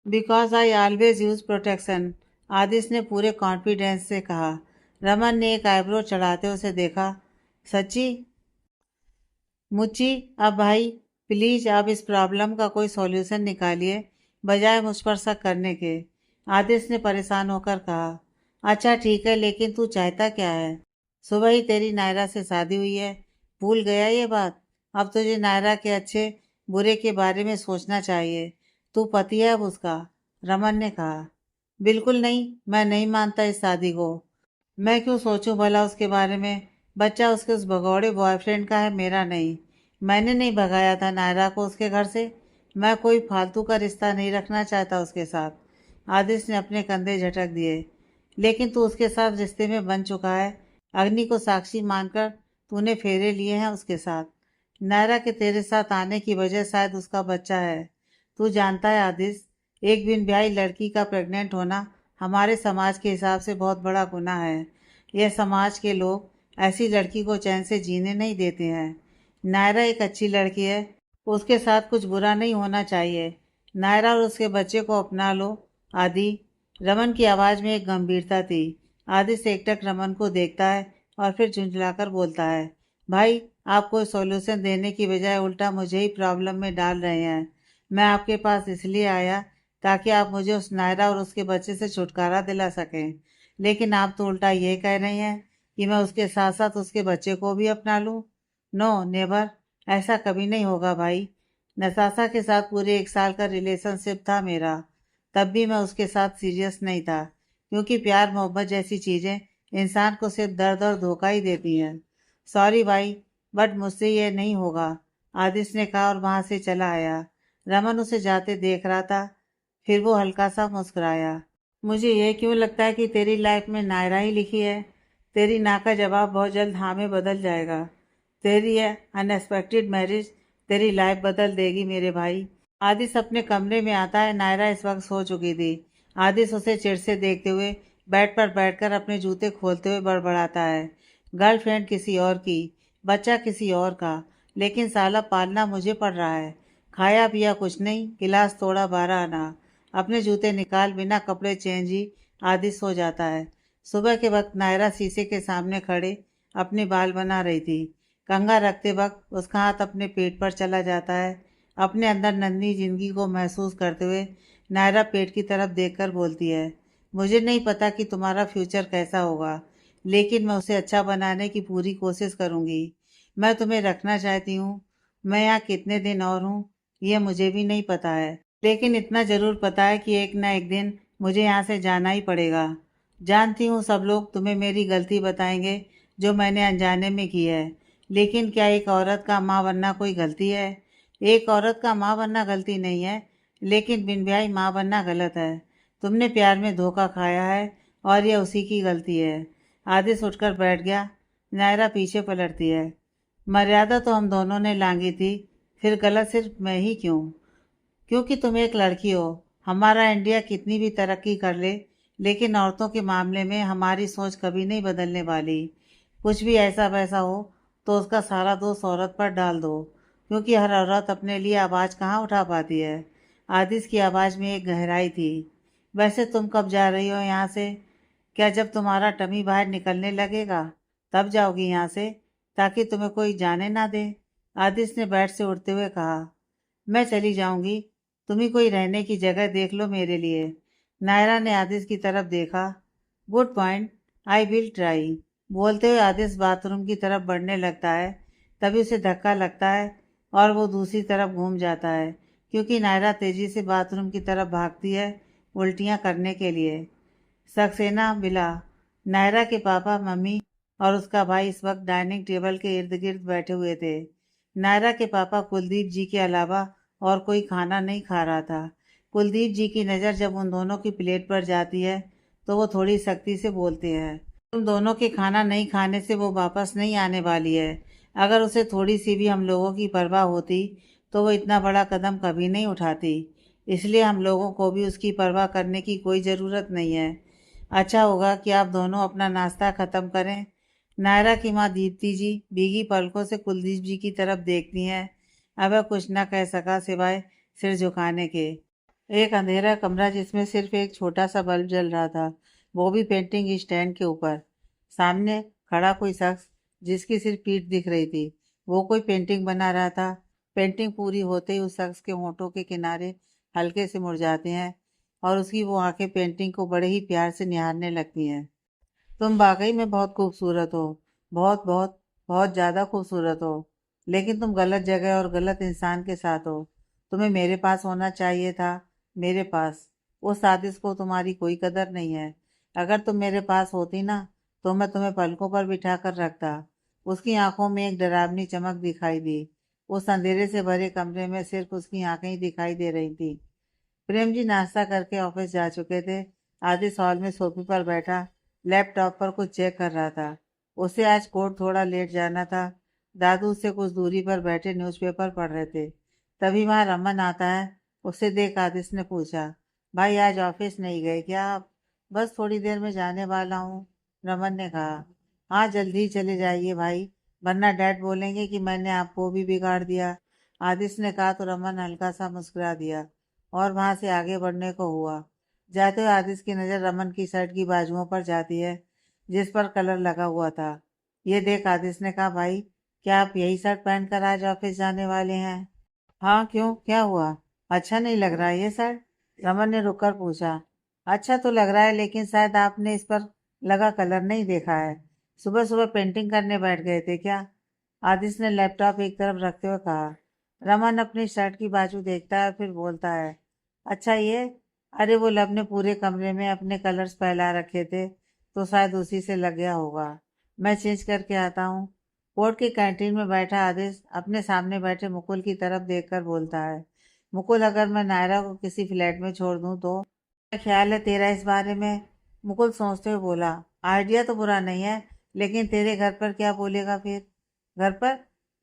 Speaker 1: Because I always use protection, Aadish ने पूरे कॉन्फिडेंस से कहा। रमन ने एक आईब्रो चढ़ाते उसे देखा। सच्ची? मुच्ची, अब भाई प्लीज आप इस प्रॉब्लम का कोई सॉल्यूशन निकालिए, बजाय मुझ पर शक करने के। आदिश ने परेशान होकर कहा। अच्छा ठीक है, लेकिन तू चाहता क्या है? सुबह ही तेरी नायरा से शादी हुई है, भूल गया ये बात? अब तुझे नायरा के अच्छे बुरे के बारे में सोचना चाहिए। तू पति है अब उसका, रमन ने कहा। बिल्कुल नहीं, मैं नहीं मानता इस शादी को। मैं क्यों सोचूं भला उसके बारे में? बच्चा उसके उस भगौड़े बॉयफ्रेंड का है, मेरा नहीं। मैंने नहीं भगाया था नायरा को उसके घर से। मैं कोई फालतू का रिश्ता नहीं रखना चाहता उसके साथ। आदिश ने अपने कंधे झटक दिए। लेकिन तू उसके साथ रिश्ते में बन चुका है। अग्नि को साक्षी मानकर तूने फेरे लिए हैं उसके साथ। नायरा के तेरे साथ आने की वजह शायद उसका बच्चा है। तू जानता है आदिश, एक बिन ब्याही लड़की का प्रेग्नेंट होना हमारे समाज के हिसाब से बहुत बड़ा गुनाह है। यह समाज के लोग ऐसी लड़की को चैन से जीने नहीं देते हैं। नायरा एक अच्छी लड़की है, उसके साथ कुछ बुरा नहीं होना चाहिए। नायरा और उसके बच्चे को अपना लो। आदि, रमन की आवाज़ में एक गंभीरता थी। आदि से एकटक रमन को देखता है और फिर झुंझलाकर बोलता है। भाई, आप कोई सॉल्यूशन देने की बजाय उल्टा मुझे ही प्रॉब्लम में डाल रहे हैं। मैं आपके पास इसलिए आया ताकि आप मुझे उस नायरा और उसके बच्चे से छुटकारा दिला सकें, लेकिन आप तो उल्टा ये कह रही हैं कि मैं उसके साथ साथ उसके बच्चे को भी अपना लूं। नो नेवर, ऐसा कभी नहीं होगा भाई। नताशा के साथ पूरे 1 साल का रिलेशनशिप था मेरा, तब भी मैं उसके साथ सीरियस नहीं था, क्योंकि प्यार मोहब्बत जैसी चीज़ें इंसान को सिर्फ दर्द और धोखा ही देती हैं। सॉरी भाई, बट मुझसे ये नहीं होगा, आदिश ने कहा और वहां से चला आया। रमन उसे जाते देख रहा था, फिर वो हल्का सा मुस्कुराया। मुझे ये क्यों लगता है कि तेरी लाइफ में नायरा ही लिखी है। तेरी ना का जवाब बहुत जल्द हाँ में बदल जाएगा। तेरी है अनएक्सपेक्टेड मैरिज तेरी लाइफ बदल देगी मेरे भाई। आदिश अपने कमरे में आता है। नायरा इस वक्त सो चुकी थी। आदिश उसे चिढ़ से देखते हुए बेड पर बैठकर अपने जूते खोलते हुए बड़बड़ाता है। गर्लफ्रेंड किसी और की, बच्चा किसी और का, लेकिन साला पालना मुझे पड़ रहा है। खाया पिया कुछ नहीं, गिलास तोड़ा 12 आना। अपने जूते निकाल बिना कपड़े चेंज ही आदिश सो जाता है। सुबह के वक्त नायरा शीशे के सामने खड़े अपने बाल बना रही थी। कंघा रखते वक्त उसका हाथ अपने पेट पर चला जाता है। अपने अंदर नन्ही जिंदगी को महसूस करते हुए नायरा पेट की तरफ देखकर बोलती है। मुझे नहीं पता कि तुम्हारा फ्यूचर कैसा होगा, लेकिन मैं उसे अच्छा बनाने की पूरी कोशिश करूंगी। मैं तुम्हें रखना चाहती हूँ। मैं यहाँ कितने दिन और हूँ ये मुझे भी नहीं पता है, लेकिन इतना ज़रूर पता है कि एक ना एक दिन मुझे यहाँ से जाना ही पड़ेगा। जानती हूँ सब लोग तुम्हें मेरी गलती बताएंगे जो मैंने अनजाने में की है, लेकिन क्या एक औरत का माँ बनना कोई गलती है? एक औरत का माँ बनना गलती नहीं है, लेकिन बिन ब्याही माँ बनना गलत है। तुमने प्यार में धोखा खाया है और यह उसी की गलती है। आदिश उठकर बैठ गया। नायरा पीछे पलटती है। मर्यादा तो हम दोनों ने लांगी थी, फिर गलत सिर्फ मैं ही क्यों? क्योंकि तुम एक लड़की हो। हमारा इंडिया कितनी भी तरक्की कर ले, लेकिन औरतों के मामले में हमारी सोच कभी नहीं बदलने वाली। कुछ भी ऐसा वैसा हो तो उसका सारा दोष औरत पर डाल दो, क्योंकि हर औरत अपने लिए आवाज़ कहाँ उठा पाती है। आदिश की आवाज़ में एक गहराई थी। वैसे तुम कब जा रही हो यहाँ से? क्या जब तुम्हारा टमी बाहर निकलने लगेगा तब जाओगी यहाँ से, ताकि तुम्हें कोई जाने ना दे? आदिश ने बेड से उठते हुए कहा। मैं चली जाऊंगी, तुम ही कोई रहने की जगह देख लो मेरे लिए। नायरा ने आदिश की तरफ देखा। Good point, I will try. बोलते हुए आदिश बाथरूम की तरफ बढ़ने लगता है। तभी उसे धक्का लगता है और वो दूसरी तरफ घूम जाता है, क्योंकि नायरा तेजी से बाथरूम की तरफ भागती है उल्टियाँ करने के लिए। सक्सेना मिला। नायरा के पापा, मम्मी और उसका भाई इस वक्त डाइनिंग टेबल के इर्द गिर्द बैठे हुए थे। नायरा के पापा कुलदीप जी के अलावा और कोई खाना नहीं खा रहा था। कुलदीप जी की नज़र जब उन दोनों की प्लेट पर जाती है तो वो थोड़ी सख्ती से बोलते हैं। तुम दोनों के खाना नहीं खाने से वो वापस नहीं आने वाली है। अगर उसे थोड़ी सी भी हम लोगों की परवाह होती तो वो इतना बड़ा कदम कभी नहीं उठाती। इसलिए हम लोगों को भी उसकी परवाह करने की कोई ज़रूरत नहीं है। अच्छा होगा कि आप दोनों अपना नाश्ता ख़त्म करें। नायरा की माँ दीप्ति जी भीगी पलकों से कुलदीप जी की तरफ देखती हैं। अब वह कुछ न कह सका सिवाय सिर झुकाने के। एक अंधेरा कमरा जिसमें सिर्फ एक छोटा सा बल्ब जल रहा था, वो भी पेंटिंग स्टैंड के ऊपर। सामने खड़ा कोई शख्स जिसकी सिर्फ पीठ दिख रही थी। वो कोई पेंटिंग बना रहा था। पेंटिंग पूरी होते ही उस शख्स के होंठों के किनारे हल्के से मुरझाते हैं और उसकी वो आंखें पेंटिंग को बड़े ही प्यार से निहारने लगती हैं। तुम वाकई में बहुत खूबसूरत हो। बहुत बहुत बहुत ज़्यादा खूबसूरत हो। लेकिन तुम गलत जगह और गलत इंसान के साथ हो। तुम्हें मेरे पास होना चाहिए था। मेरे पास। उस साजिश को तुम्हारी कोई कदर नहीं है। अगर तुम मेरे पास होती ना तो मैं तुम्हें पलकों पर बिठा कर रखता। उसकी आंखों में एक डरावनी चमक दिखाई दी। उस अंधेरे से भरे कमरे में सिर्फ उसकी आंखें ही दिखाई दे रही थी। प्रेम जी नाश्ता करके ऑफिस जा चुके थे। आदिस हॉल में सोफे पर बैठा लैपटॉप पर कुछ चेक कर रहा था। उसे आज कोर्ट थोड़ा लेट जाना था। दादू उससे कुछ दूरी पर बैठे न्यूज़पेपर पढ़ रहे थे। तभी वहां रमन आता है। उसे देख आदिस ने पूछा, भाई आज ऑफिस नहीं गए क्या आप? बस थोड़ी देर में जाने वाला हूँ, रमन ने कहा। हाँ जल्दी ही चले जाइए भाई, वरना डैड बोलेंगे कि मैंने आपको भी बिगाड़ दिया। आदिस ने कहा तो रमन हल्का सा मुस्कुरा दिया और वहां से आगे बढ़ने को हुआ। जाते हुए आदिश की नज़र रमन की शर्ट की बाजुओं पर जाती है जिस पर कलर लगा हुआ था। ये देख आदिश ने कहा, भाई क्या आप यही शर्ट पहनकर आज ऑफिस जाने वाले हैं? हाँ क्यों, क्या हुआ? अच्छा नहीं लग रहा है ये शर्ट? रमन ने रुककर पूछा। अच्छा तो लग रहा है लेकिन शायद आपने इस पर लगा कलर नहीं देखा है। सुबह सुबह पेंटिंग करने बैठ गए थे क्या? आदिश ने लैपटॉप एक तरफ रखते हुए कहा। रमन अपनी शर्ट की बाजू देखता है फिर बोलता है, अच्छा ये, अरे वो लब ने पूरे कमरे में अपने कलर्स फैला रखे थे तो शायद उसी से लग गया होगा। मैं चेंज करके आता हूँ। कोर्ट की कैंटीन में बैठा आदिश अपने सामने बैठे मुकुल की तरफ देखकर बोलता है, मुकुल अगर मैं नायरा को किसी फ्लैट में छोड़ दूँ तो क्या ख्याल है तेरा इस बारे में? मुकुल सोचते हुए बोला, आइडिया तो बुरा नहीं है, लेकिन तेरे घर पर क्या बोलेगा फिर? घर पर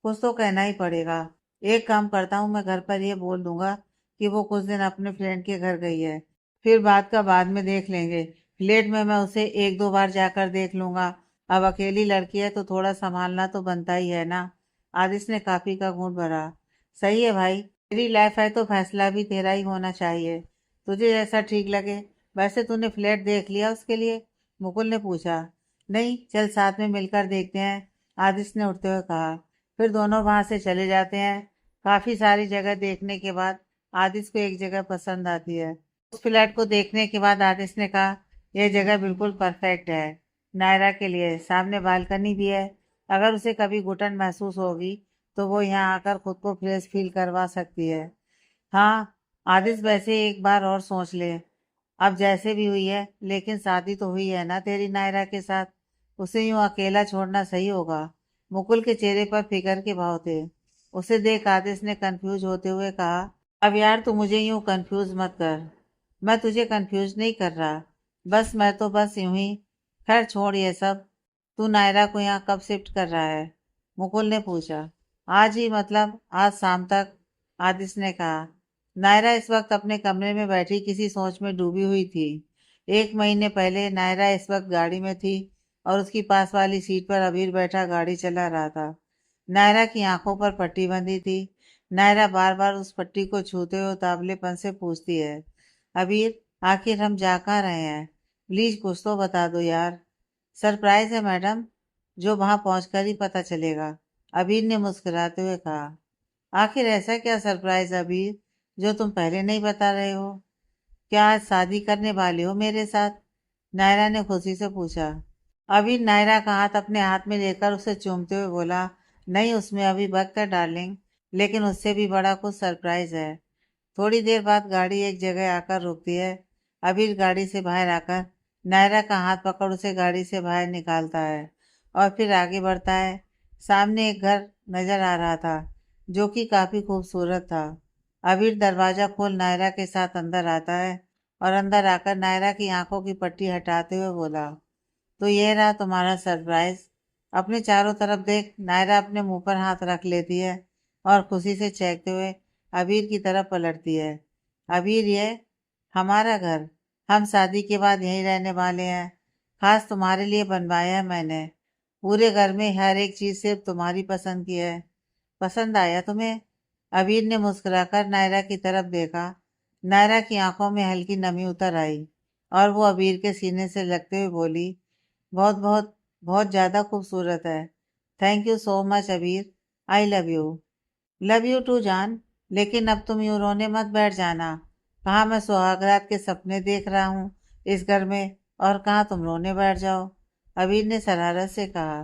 Speaker 1: कुछ तो कहना ही पड़ेगा। एक काम करता हूँ, मैं घर पर ये बोल दूंगा कि वो कुछ दिन अपने फ्रेंड के घर गई है। फिर बात का बाद में देख लेंगे। फ्लैट में मैं उसे एक दो बार जाकर देख लूंगा। अब अकेली लड़की है तो थोड़ा संभालना तो बनता ही है ना। आदिश ने काफी का घूंट भरा। सही है भाई, तेरी लाइफ है तो फैसला भी तेरा ही होना चाहिए। तुझे जैसा ठीक लगे। वैसे तूने फ्लैट देख लिया उसके लिए? मुकुल ने पूछा। नहीं, चल साथ में मिलकर देखते हैं, आदिश ने उठते हुए कहा। फिर दोनों वहां से चले जाते हैं। काफी सारी जगह देखने के बाद आदिश को एक जगह पसंद आती है। उस फ्लैट को देखने के बाद आदिश ने कहा, यह जगह बिल्कुल परफेक्ट है नायरा के लिए। सामने बालकनी भी है। अगर उसे कभी घुटन महसूस होगी तो वो यहाँ आकर खुद को फ्रेश फील करवा सकती है। हाँ, आदिश वैसे एक बार और सोच ले। अब जैसे भी हुई है लेकिन शादी तो हुई है ना तेरी नायरा के साथ। उसे यूं अकेला छोड़ना सही होगा। मुकुल के चेहरे पर फिक्र के भाव थे। उसे देख आदिश ने कंफ्यूज होते हुए कहा, अब यार तू मुझे यूं कंफ्यूज मत कर। मैं तुझे कंफ्यूज नहीं कर रहा। बस यूं ही। खैर छोड़ ये सब। तू नायरा को यहाँ कब शिफ्ट कर रहा है? मुकुल ने पूछा। आज ही, मतलब आज शाम तक, आदिश ने कहा। नायरा इस वक्त अपने कमरे में बैठी किसी सोच में डूबी हुई थी। एक महीने पहले नायरा इस वक्त गाड़ी में थी और उसकी पास वाली सीट पर अबीर बैठा गाड़ी चला रहा था। नायरा की आंखों पर पट्टी बंधी थी। नायरा बार बार उस पट्टी को छूते हुए उतावलेपन से पूछती है, अबीर आखिर हम जा कहाँ रहे हैं? प्लीज कुछ तो बता दो यार। सरप्राइज है मैडम, जो वहां पहुंचकर ही पता चलेगा, अबीर ने मुस्कुराते हुए कहा। आखिर ऐसा क्या सरप्राइज अबीर जो तुम पहले नहीं बता रहे हो? क्या आज शादी करने वाले हो मेरे साथ? नायरा ने खुशी से पूछा। अबीर नायरा का हाथ अपने हाथ में लेकर उसे चूमते हुए बोला, नहीं उसमें अभी वक्त है डार्लिंग, लेकिन उससे भी बड़ा कुछ सरप्राइज है। थोड़ी देर बाद गाड़ी एक जगह आकर रुकती है। अबीर गाड़ी से बाहर आकर नायरा का हाथ पकड़ उसे गाड़ी से बाहर निकालता है और फिर आगे बढ़ता है। सामने एक घर नजर आ रहा था जो कि काफी खूबसूरत था। अबीर दरवाजा खोल नायरा के साथ अंदर आता है और अंदर आकर नायरा की आंखों की पट्टी हटाते हुए बोला, तो ये रहा तुम्हारा सरप्राइज। अपने चारों तरफ देख। नायरा अपने मुंह पर हाथ रख लेती है और खुशी से चहकते हुए अबीर की तरफ पलटती है। अबीर, ये हमारा घर। हम शादी के बाद यहीं रहने वाले हैं। खास तुम्हारे लिए बनवाया है मैंने। पूरे घर में हर एक चीज सिर्फ तुम्हारी पसंद की है। पसंद आया तुम्हें? अबीर ने मुस्कुराकर नायरा की तरफ देखा। नायरा की आंखों में हल्की नमी उतर आई और वो अबीर के सीने से लगते हुए बोली, बहुत बहुत बहुत ज्यादा खूबसूरत है। Thank you so much Abir. I love you. Love you too जान। लेकिन अब तुम यूं रोने मत बैठ जाना। कहाँ मैं सुहागरात के सपने देख रहा हूँ इस घर में, और कहाँ तुम रोने बैठ जाओ। अबीर ने शरारत से कहा।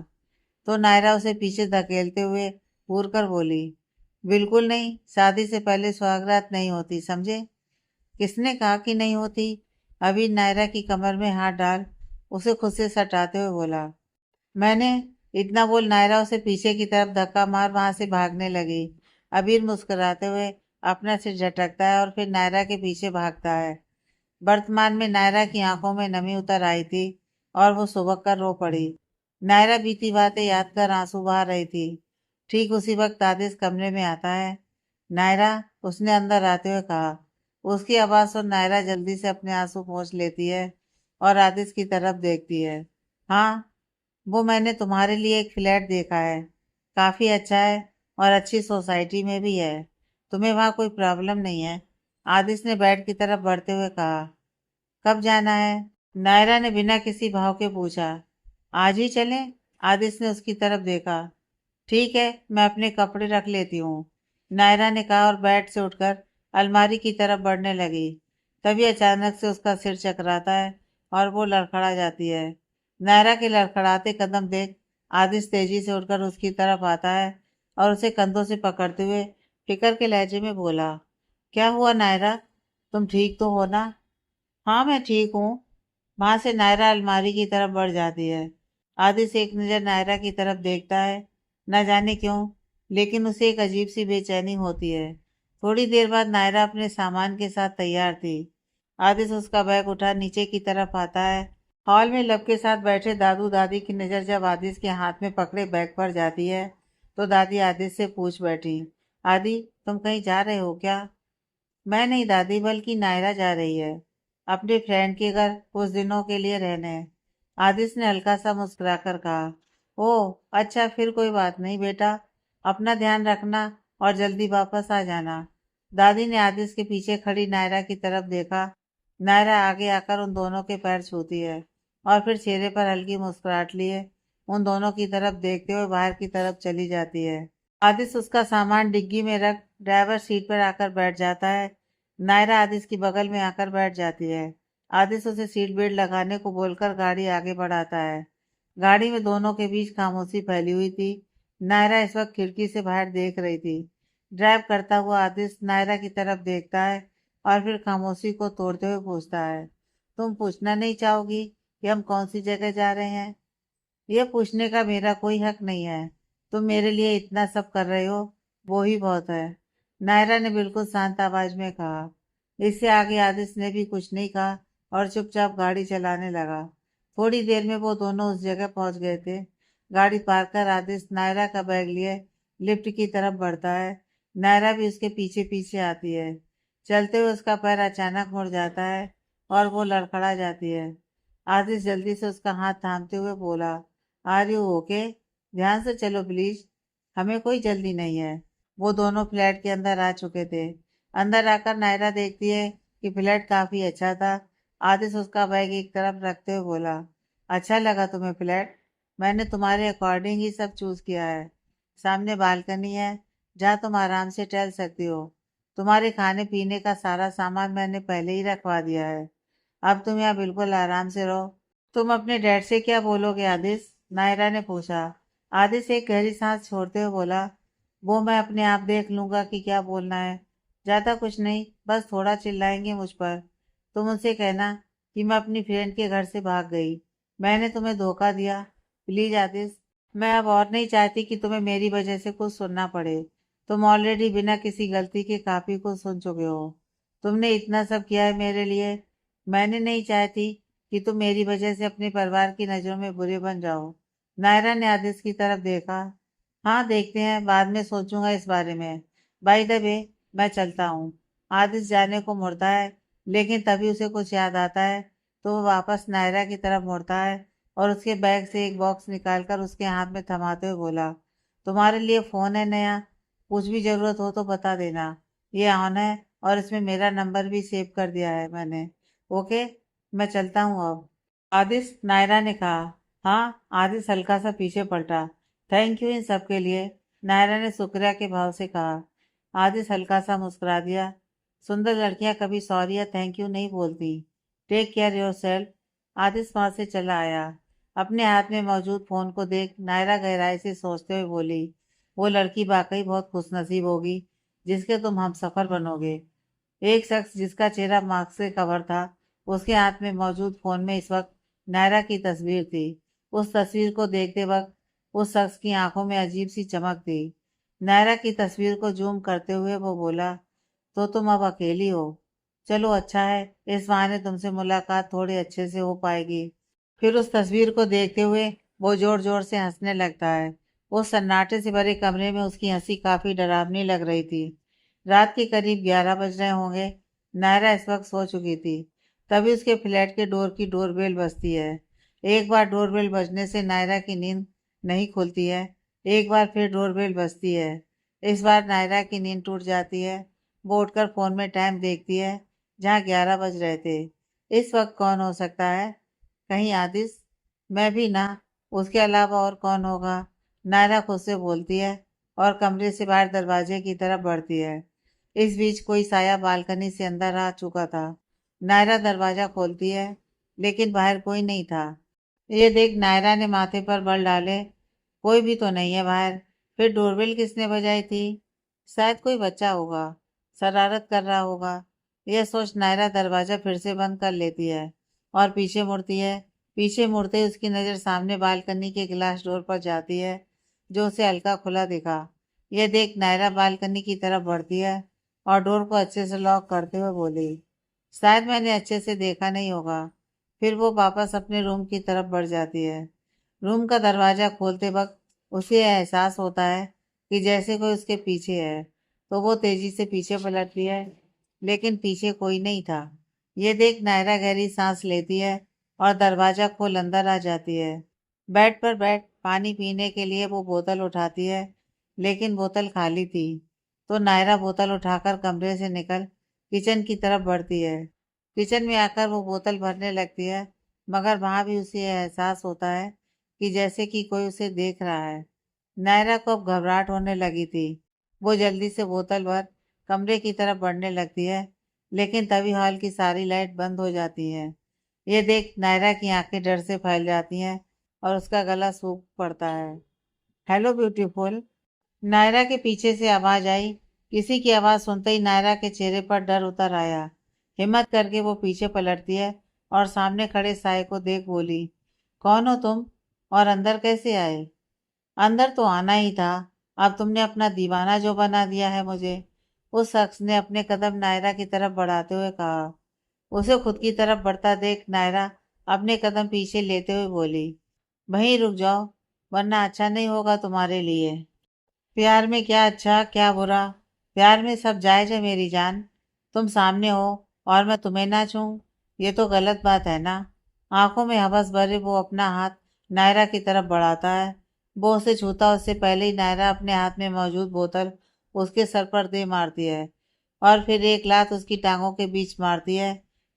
Speaker 1: तो नायरा उसे पीछे धकेलते हुए घूर कर बोली, बिल्कुल नहीं, शादी से पहले सुहागरात नहीं होती, समझे? किसने कहा कि नहीं होती? अबीर नायरा की कमर में हाथ डाल उसे खुद से सटाते हुए बोला। मैंने। इतना बोल नायरा उसे पीछे की तरफ धक्का मार वहां से भागने लगी। अबीर मुस्कुराते हुए अपना सिर झटकता है और फिर नायरा के पीछे भागता है। वर्तमान में नायरा की आंखों में नमी उतर आई थी और वो सुबह कर रो पड़ी। नायरा बीती बातें याद कर आंसू बहा रही थी। ठीक उसी वक्त आदिश कमरे में आता है। नायरा, उसने अंदर आते हुए कहा। उसकी आवाज सुन नायरा जल्दी से अपने आंसू पोंछ लेती है और आदिश की तरफ देखती है। हाँ, वो मैंने तुम्हारे लिए एक फ्लैट देखा है। काफी अच्छा है और अच्छी सोसाइटी में भी है। तुम्हें वहाँ कोई प्रॉब्लम नहीं है? आदिश ने बेड की तरफ बढ़ते हुए कहा। कब जाना है? नायरा ने बिना किसी भाव के पूछा। आज ही चलें? आदिश ने उसकी तरफ देखा। ठीक है, मैं अपने कपड़े रख लेती हूँ, नायरा ने कहा और बेड से उठकर अलमारी की तरफ बढ़ने लगी। तभी अचानक से उसका सिर चकराता है और वो लड़खड़ा जाती है। नायरा के लड़खड़ाते कदम देख आदिश तेजी से उठकर उसकी तरफ आता है और उसे कंधों से पकड़ते हुए फिकर के लहजे में बोला, क्या हुआ नायरा? तुम ठीक तो हो ना? हाँ, मैं ठीक हूँ। वहां से नायरा अलमारी की तरफ बढ़ जाती है। आदिश एक नजर नायरा की तरफ देखता है, न जाने क्यों, लेकिन उसे एक अजीब सी बेचैनी होती है। थोड़ी देर बाद नायरा अपने सामान के साथ तैयार थी। आदिश उसका बैग उठा नीचे की तरफ आता है। हॉल में लब के साथ बैठे दादू दादी की नज़र जब आदिश के हाथ में पकड़े बैग पर जाती है तो दादी आदिश से पूछ बैठी, आदि, तुम कहीं जा रहे हो क्या? मैं नहीं दादी, बल्कि नायरा जा रही है अपने फ्रेंड के घर कुछ दिनों के लिए रहने। आदिश ने हल्का सा मुस्कुराकर कहा। ओह अच्छा, फिर कोई बात नहीं बेटा, अपना ध्यान रखना और जल्दी वापस आ जाना। दादी ने आदिश के पीछे खड़ी नायरा की तरफ देखा। नायरा आगे आकर उन दोनों के पैर छूती है और फिर चेहरे पर हल्की मुस्कुराहट लिए उन दोनों की तरफ देखते हुए बाहर की तरफ चली जाती है। आदिश उसका सामान डिग्गी में रख ड्राइवर सीट पर आकर बैठ जाता है। नायरा आदिश की बगल में आकर बैठ जाती है। आदिश उसे सीट बेल्ट लगाने को बोलकर गाड़ी आगे बढ़ाता है। गाड़ी में दोनों के बीच खामोशी फैली हुई थी। नायरा इस वक्त खिड़की से बाहर देख रही थी। ड्राइव करता हुआ आदिश नायरा की तरफ देखता है और फिर खामोशी को तोड़ते हुए पूछता है, तुम पूछना नहीं चाहोगी कि हम कौन सी जगह जा रहे हैं? यह पूछने का मेरा कोई हक नहीं है। तुम मेरे लिए इतना सब कर रहे हो, वो ही बहुत है, नायरा ने बिल्कुल शांत आवाज में कहा। इससे आगे आदिश ने भी कुछ नहीं कहा और चुपचाप गाड़ी चलाने लगा। थोड़ी देर में वो दोनों उस जगह पहुंच गए थे। गाड़ी पार कर आदिश नायरा का बैग लिए लिफ्ट की तरफ बढ़ता है। नायरा भी उसके पीछे पीछे आती है। चलते हुए उसका पैर अचानक मुड़ जाता है और वो लड़खड़ा जाती है। आदिश जल्दी से उसका हाथ थामते हुए बोला, आर यू ओके? ध्यान से चलो प्लीज, हमें कोई जल्दी नहीं है। वो दोनों फ्लैट के अंदर आ चुके थे। अंदर आकर नायरा देखती है कि फ्लैट काफी अच्छा था। आदिश उसका बैग एक तरफ रखते हुए बोला, अच्छा लगा तुम्हें फ्लैट? मैंने तुम्हारे अकॉर्डिंग ही सब चूज किया है। सामने बालकनी है जहाँ तुम आराम से टहल सकती हो। तुम्हारे खाने पीने का सारा सामान मैंने पहले ही रखवा दिया है। अब तुम यहाँ बिल्कुल आराम से रहो। तुम अपने डैड से क्या बोलोगे आदिश? नायरा ने पूछा। आदिश एक गहरी सांस छोड़ते हुए बोला, वो मैं अपने आप देख लूंगा कि क्या बोलना है। ज्यादा कुछ नहीं, बस थोड़ा चिल्लाएंगे मुझ पर। तुम उनसे कहना कि मैं अपनी फ्रेंड के घर से भाग गई। मैंने तुम्हें धोखा दिया। प्लीज आदिश, मैं अब और नहीं चाहती कि तुम्हें मेरी वजह से कुछ सुनना पड़े। तुम ऑलरेडी बिना किसी गलती के काफी कुछ सुन चुके हो। तुमने इतना सब किया है मेरे लिए। मैंने नहीं चाहती कि कि तुम मेरी वजह से अपने परिवार की नज़रों में बुरे बन जाओ। नायरा ने आदित्य की तरफ देखा। हाँ देखते हैं, बाद में सोचूंगा इस बारे में। बाय द वे, मैं चलता हूँ। आदित्य जाने को मुड़ता है, लेकिन तभी उसे कुछ याद आता है, तो वो वापस नायरा की तरफ मुड़ता है और उसके बैग से एक बॉक्स निकालकर उसके हाथ में थमाते हुए बोला, तुम्हारे लिए फ़ोन है नया, कुछ भी ज़रूरत हो तो बता देना। ये ऑन है और इसमें मेरा नंबर भी सेव कर दिया है मैंने। ओके, मैं चलता हूँ अब। आदिश, नायरा ने कहा। हाँ, आदिश हल्का सा पीछे पलटा। थैंक यू इन सब के लिए, नायरा ने शुक्रिया के भाव से कहा। आदिश हल्का सा मुस्कुरा दिया। सुंदर लड़कियां कभी सॉरी या थैंक यू नहीं बोलती। Take care yourself. Aadish वहां से चला आया। अपने हाथ में मौजूद फोन को देख नायरा गहराई से सोचते हुए बोली, वो लड़की वाकई बहुत खुशनसीब होगी जिसके तुम हमसफर बनोगे। एक शख्स जिसका चेहरा मार्क्स से कवर था, उसके हाथ में मौजूद फोन में इस वक्त नायरा की तस्वीर थी। उस तस्वीर को देखते वक्त उस शख्स की आंखों में अजीब सी चमक थी। नायरा की तस्वीर को जूम करते हुए वो बोला, तो तुम अब अकेली हो। चलो अच्छा है, इस बहाने तुमसे मुलाकात थोड़ी अच्छे से हो पाएगी। फिर उस तस्वीर को देखते हुए वो जोर जोर से हंसने लगता है। उस सन्नाटे से भरे कमरे में उसकी हंसी काफी डरावनी लग रही थी। रात के करीब 11 बज रहे होंगे। नायरा इस वक्त सो चुकी थी। तभी उसके फ्लैट के डोर की डोरबेल बजती है। एक बार डोरबेल बजने से नायरा की नींद नहीं खुलती है। एक बार फिर डोरबेल बजती है। इस बार नायरा की नींद टूट जाती है। वो उठकर फोन में टाइम देखती है, जहाँ 11 बज रहे थे। इस वक्त कौन हो सकता है? कहीं आदिश? मैं भी ना। उसके अलावा और कौन होगा? नायरा खुद से बोलती है और कमरे से बाहर दरवाजे की तरफ बढ़ती है। इस बीच कोई साया बालकनी से अंदर आ चुका था। नायरा दरवाजा खोलती है, लेकिन बाहर कोई नहीं था। ये देख नायरा ने माथे पर बल डाले, कोई भी तो नहीं है बाहर। फिर डोरबेल किसने बजाई थी? शायद कोई बच्चा होगा, शरारत कर रहा होगा। यह सोच नायरा दरवाजा फिर से बंद कर लेती है और पीछे मुड़ती है। पीछे मुड़ते ही उसकी नज़र सामने बालकनी के ग्लास डोर पर जाती है, जो उसे हल्का खुला दिखा। यह देख नायरा बालकनी की तरफ बढ़ती है और डोर को अच्छे से लॉक करते हुए बोली, शायद मैंने अच्छे से देखा नहीं होगा। फिर वो वापस अपने रूम की तरफ बढ़ जाती है। रूम का दरवाजा खोलते वक्त उसे यह एहसास होता है कि जैसे कोई उसके पीछे है, तो वो तेजी से पीछे पलटती है, लेकिन पीछे कोई नहीं था। ये देख नायरा गहरी सांस लेती है और दरवाजा खोल अंदर आ जाती है। बेड पर बैठ पानी पीने के लिए वो बोतल उठाती है, लेकिन बोतल खाली थी। तो नायरा बोतल उठाकर कमरे से निकल किचन की तरफ बढ़ती है। किचन में आकर वो बोतल भरने लगती है, मगर वहां भी उसे यह एहसास होता है कि जैसे कि कोई उसे देख रहा है। नायरा को अब घबराहट होने लगी थी। वो जल्दी से बोतल भर कमरे की तरफ बढ़ने लगती है, लेकिन तभी हॉल की सारी लाइट बंद हो जाती है। ये देख नायरा की आंखें डर से फैल जाती हैं और उसका गला सूख पड़ता है। Hello beautiful. नायरा के पीछे से आवाज आई। किसी की आवाज सुनते ही नायरा के चेहरे पर डर उतर आया। हिम्मत करके वो पीछे पलटती है और सामने खड़े साय को देख बोली, कौन हो तुम और अंदर कैसे आए? अंदर तो आना ही था, अब तुमने अपना दीवाना जो बना दिया है मुझे। उस शख्स ने अपने कदम नायरा की तरफ बढ़ाते हुए कहा। उसे खुद की तरफ बढ़ता देख नायरा अपने कदम पीछे लेते हुए बोली, वहीं रुक जाओ, वरना अच्छा नहीं होगा तुम्हारे लिए। प्यार में क्या अच्छा क्या बुरा, प्यार में सब जायज है मेरी जान। तुम सामने हो और मैं तुम्हें ना छूऊं, ये तो गलत बात है ना। आंखों में हवस भरे वो अपना हाथ नायरा की तरफ बढ़ाता है। वो उसे छूता उससे पहले ही नायरा अपने हाथ में मौजूद बोतल उसके सर पर दे मारती है और फिर एक लात उसकी टांगों के बीच मारती है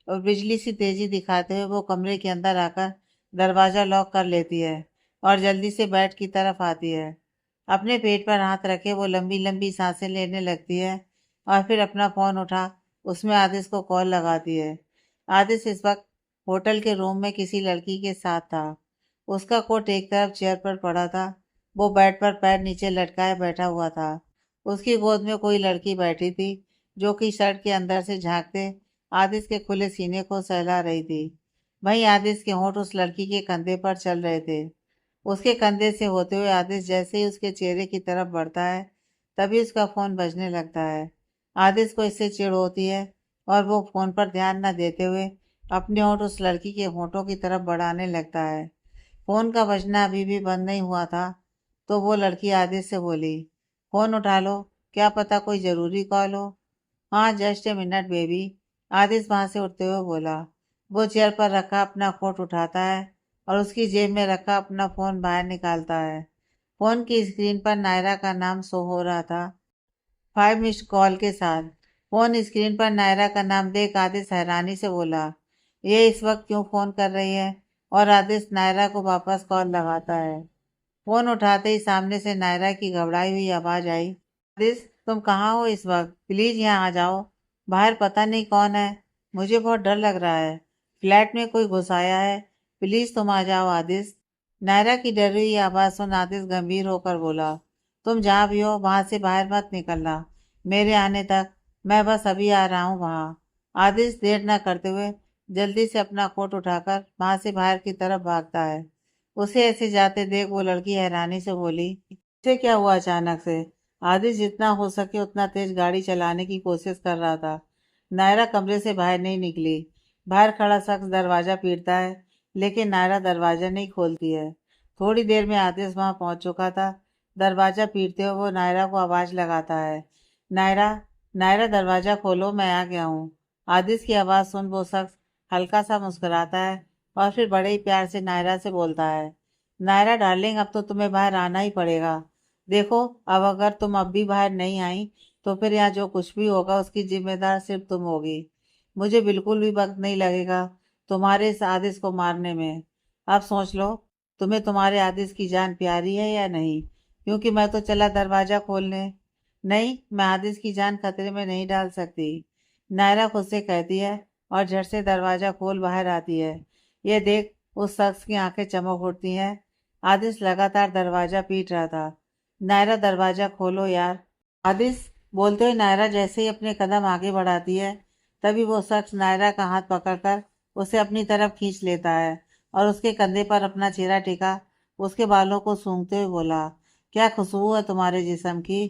Speaker 1: और बिजली सी तेजी दिखाते हुए वो कमरे के अंदर आकर दरवाजा लॉक कर लेती है और जल्दी से बेड की तरफ आती है। अपने पेट पर हाथ रखे वो लंबी लंबी सांसें लेने लगती है और फिर अपना फोन उठा उसमें आदिश को कॉल लगाती है। आदिश इस वक्त होटल के रूम में किसी लड़की के साथ था। उसका कोट एक तरफ चेयर पर पड़ा था। वो बेड पर पैर नीचे लटकाए बैठा हुआ था। उसकी गोद में कोई लड़की बैठी थी, जो कि शर्ट के अंदर से झांकते आदिश के खुले सीने को सहला रही थी। वहीं आदिश के होंठ उस लड़की के कंधे पर चल रहे थे। उसके कंधे से होते हुए आदिश जैसे ही उसके चेहरे की तरफ बढ़ता है, तभी उसका फोन बजने लगता है। आदिश को इससे चिढ़ होती है और वो फोन पर ध्यान न देते हुए अपने होंठ उस लड़की के होंठों की तरफ बढ़ाने लगता है। फोन का बजना अभी भी बंद नहीं हुआ था तो वो लड़की आदित्य से बोली, फोन उठा लो, क्या पता कोई जरूरी कॉल हो। हाँ, just a minute baby, Aditya वहां से उठते हुए बोला। वो चेयर पर रखा अपना कोट उठाता है और उसकी जेब में रखा अपना फोन बाहर निकालता है। फोन की स्क्रीन पर नायरा का नाम शो हो रहा था, 5 मिस्ड कॉल के साथ। फोन स्क्रीन पर नायरा का नाम देख आदित्य हैरानी से बोला, ये इस वक्त क्यों फोन कर रही है? और आदित्य नायरा को वापस कॉल लगाता है। फोन उठाते ही सामने से नायरा की घबराई हुई आवाज आई, आदित्य तुम कहाँ हो इस वक्त? प्लीज यहाँ आ जाओ, बाहर पता नहीं कौन है, मुझे बहुत डर लग रहा है, फ्लैट में कोई घुस आया है, प्लीज तुम आ जाओ आदित्य। नायरा की डरी हुई आवाज सुन आदित्य गंभीर होकर बोला, तुम जहाँ भी हो वहां से बाहर मत निकलना मेरे आने तक, मैं बस अभी आ रहा हूँ वहां। आदित्य देर न करते हुए जल्दी से अपना कोट उठाकर वहां से बाहर की तरफ भागता है। उसे ऐसे जाते देख वो लड़की हैरानी से बोली, इसे क्या हुआ अचानक से? आदित्य जितना हो सके उतना तेज गाड़ी चलाने की कोशिश कर रहा था। नायरा कमरे से बाहर नहीं निकली। बाहर खड़ा शख्स दरवाजा पीटता है लेकिन नायरा दरवाजा नहीं खोलती है। थोड़ी देर में आदित्य वहां पहुंच चुका था। दरवाजा पीटते हुए वो नायरा को आवाज लगाता है, नायरा, नायरा दरवाजा खोलो, मैं आ गया हूँ। आदित्य की आवाज सुन वो शख्स हल्का सा मुस्कुराता है और फिर बड़े ही प्यार से नायरा से बोलता है, नायरा डार्लिंग, अब तो तुम्हें बाहर आना ही पड़ेगा। देखो, अब अगर तुम अब भी बाहर नहीं आई तो फिर यहाँ जो कुछ भी होगा उसकी जिम्मेदार सिर्फ तुम होगी। मुझे बिल्कुल भी वक्त नहीं लगेगा तुम्हारे इस आदिश को मारने में। अब सोच लो, तुम्हें तुम्हारे आदिश की जान प्यारी है या नहीं, क्योंकि मैं तो चला दरवाजा खोलने। नहीं, मैं आदिश की जान खतरे में नहीं डाल सकती, नायरा खुद से कहती है और झट से दरवाजा खोल बाहर आती है। ये देख उस शख्स की आंखें चमक उठती हैं। आदिश लगातार दरवाजा पीट रहा था। नायरा दरवाजा खोलो यार, आदिश बोलते हुए नायरा जैसे ही अपने कदम आगे बढ़ाती है तभी वो शख्स नायरा का हाथ पकड़कर उसे अपनी तरफ खींच लेता है और उसके कंधे पर अपना चेहरा टेका उसके बालों को सूंघते हुए बोला, क्या खुशबू है तुम्हारे जिस्म की।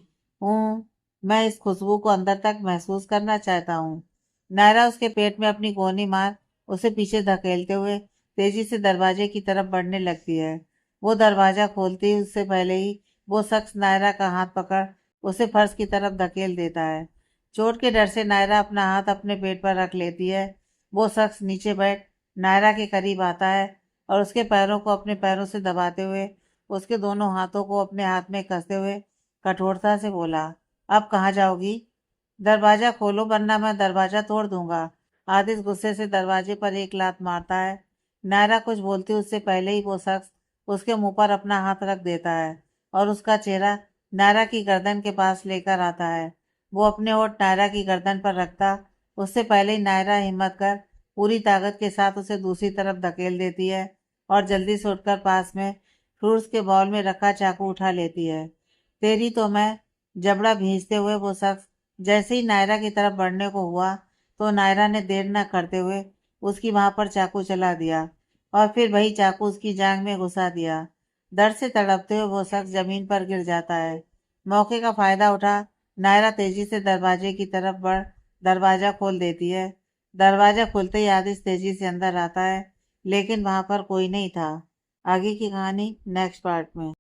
Speaker 1: हूँ, मैं इस खुशबू को अंदर तक महसूस करना चाहता हूँ। नायरा उसके पेट में अपनी गोनी मार उसे पीछे धकेलते हुए तेजी से दरवाजे की तरफ बढ़ने लगती है। वो दरवाजा खोलती ही उससे पहले ही वो शख्स नायरा का हाथ पकड़ उसे फर्श की तरफ धकेल देता है। चोट के डर से नायरा अपना हाथ अपने पेट पर रख लेती है। वो शख्स नीचे बैठ नायरा के करीब आता है और उसके पैरों को अपने पैरों से दबाते हुए उसके दोनों हाथों को अपने हाथ में कसते हुए कठोरता से बोला, अब कहाँ जाओगी? दरवाजा खोलो वरना मैं दरवाजा तोड़ दूंगा। आदित्य गुस्से से दरवाजे पर एक लात मारता है। नायरा कुछ बोलती उससे पहले ही वो शख्स उसके मुंह पर अपना हाथ रख देता है और उसका चेहरा नायरा की गर्दन के पास लेकर आता है। वो अपने होठ नायरा की गर्दन पर रखता उससे पहले ही नायरा हिम्मत कर पूरी ताकत के साथ उसे दूसरी तरफ धकेल देती है और जल्दी से उठकर पास में फ्रूट्स के बाउल में रखा चाकू उठा लेती है। तेरी तो मैं, जबड़ा भींचते हुए वो शख्स जैसे ही नायरा की तरफ बढ़ने को हुआ तो नायरा ने देर न करते हुए उसकी वहां पर चाकू चला दिया और फिर वही चाकू उसकी जांग में घुसा दिया। दर्द से तड़पते हुए वो शख्स जमीन पर गिर जाता है। मौके का फायदा उठा नायरा तेजी से दरवाजे की तरफ बढ़ दरवाजा खोल देती है। दरवाजा खुलते ही आदित्य तेजी से अंदर आता है लेकिन वहां पर कोई नहीं था। आगे की कहानी नेक्स्ट पार्ट में।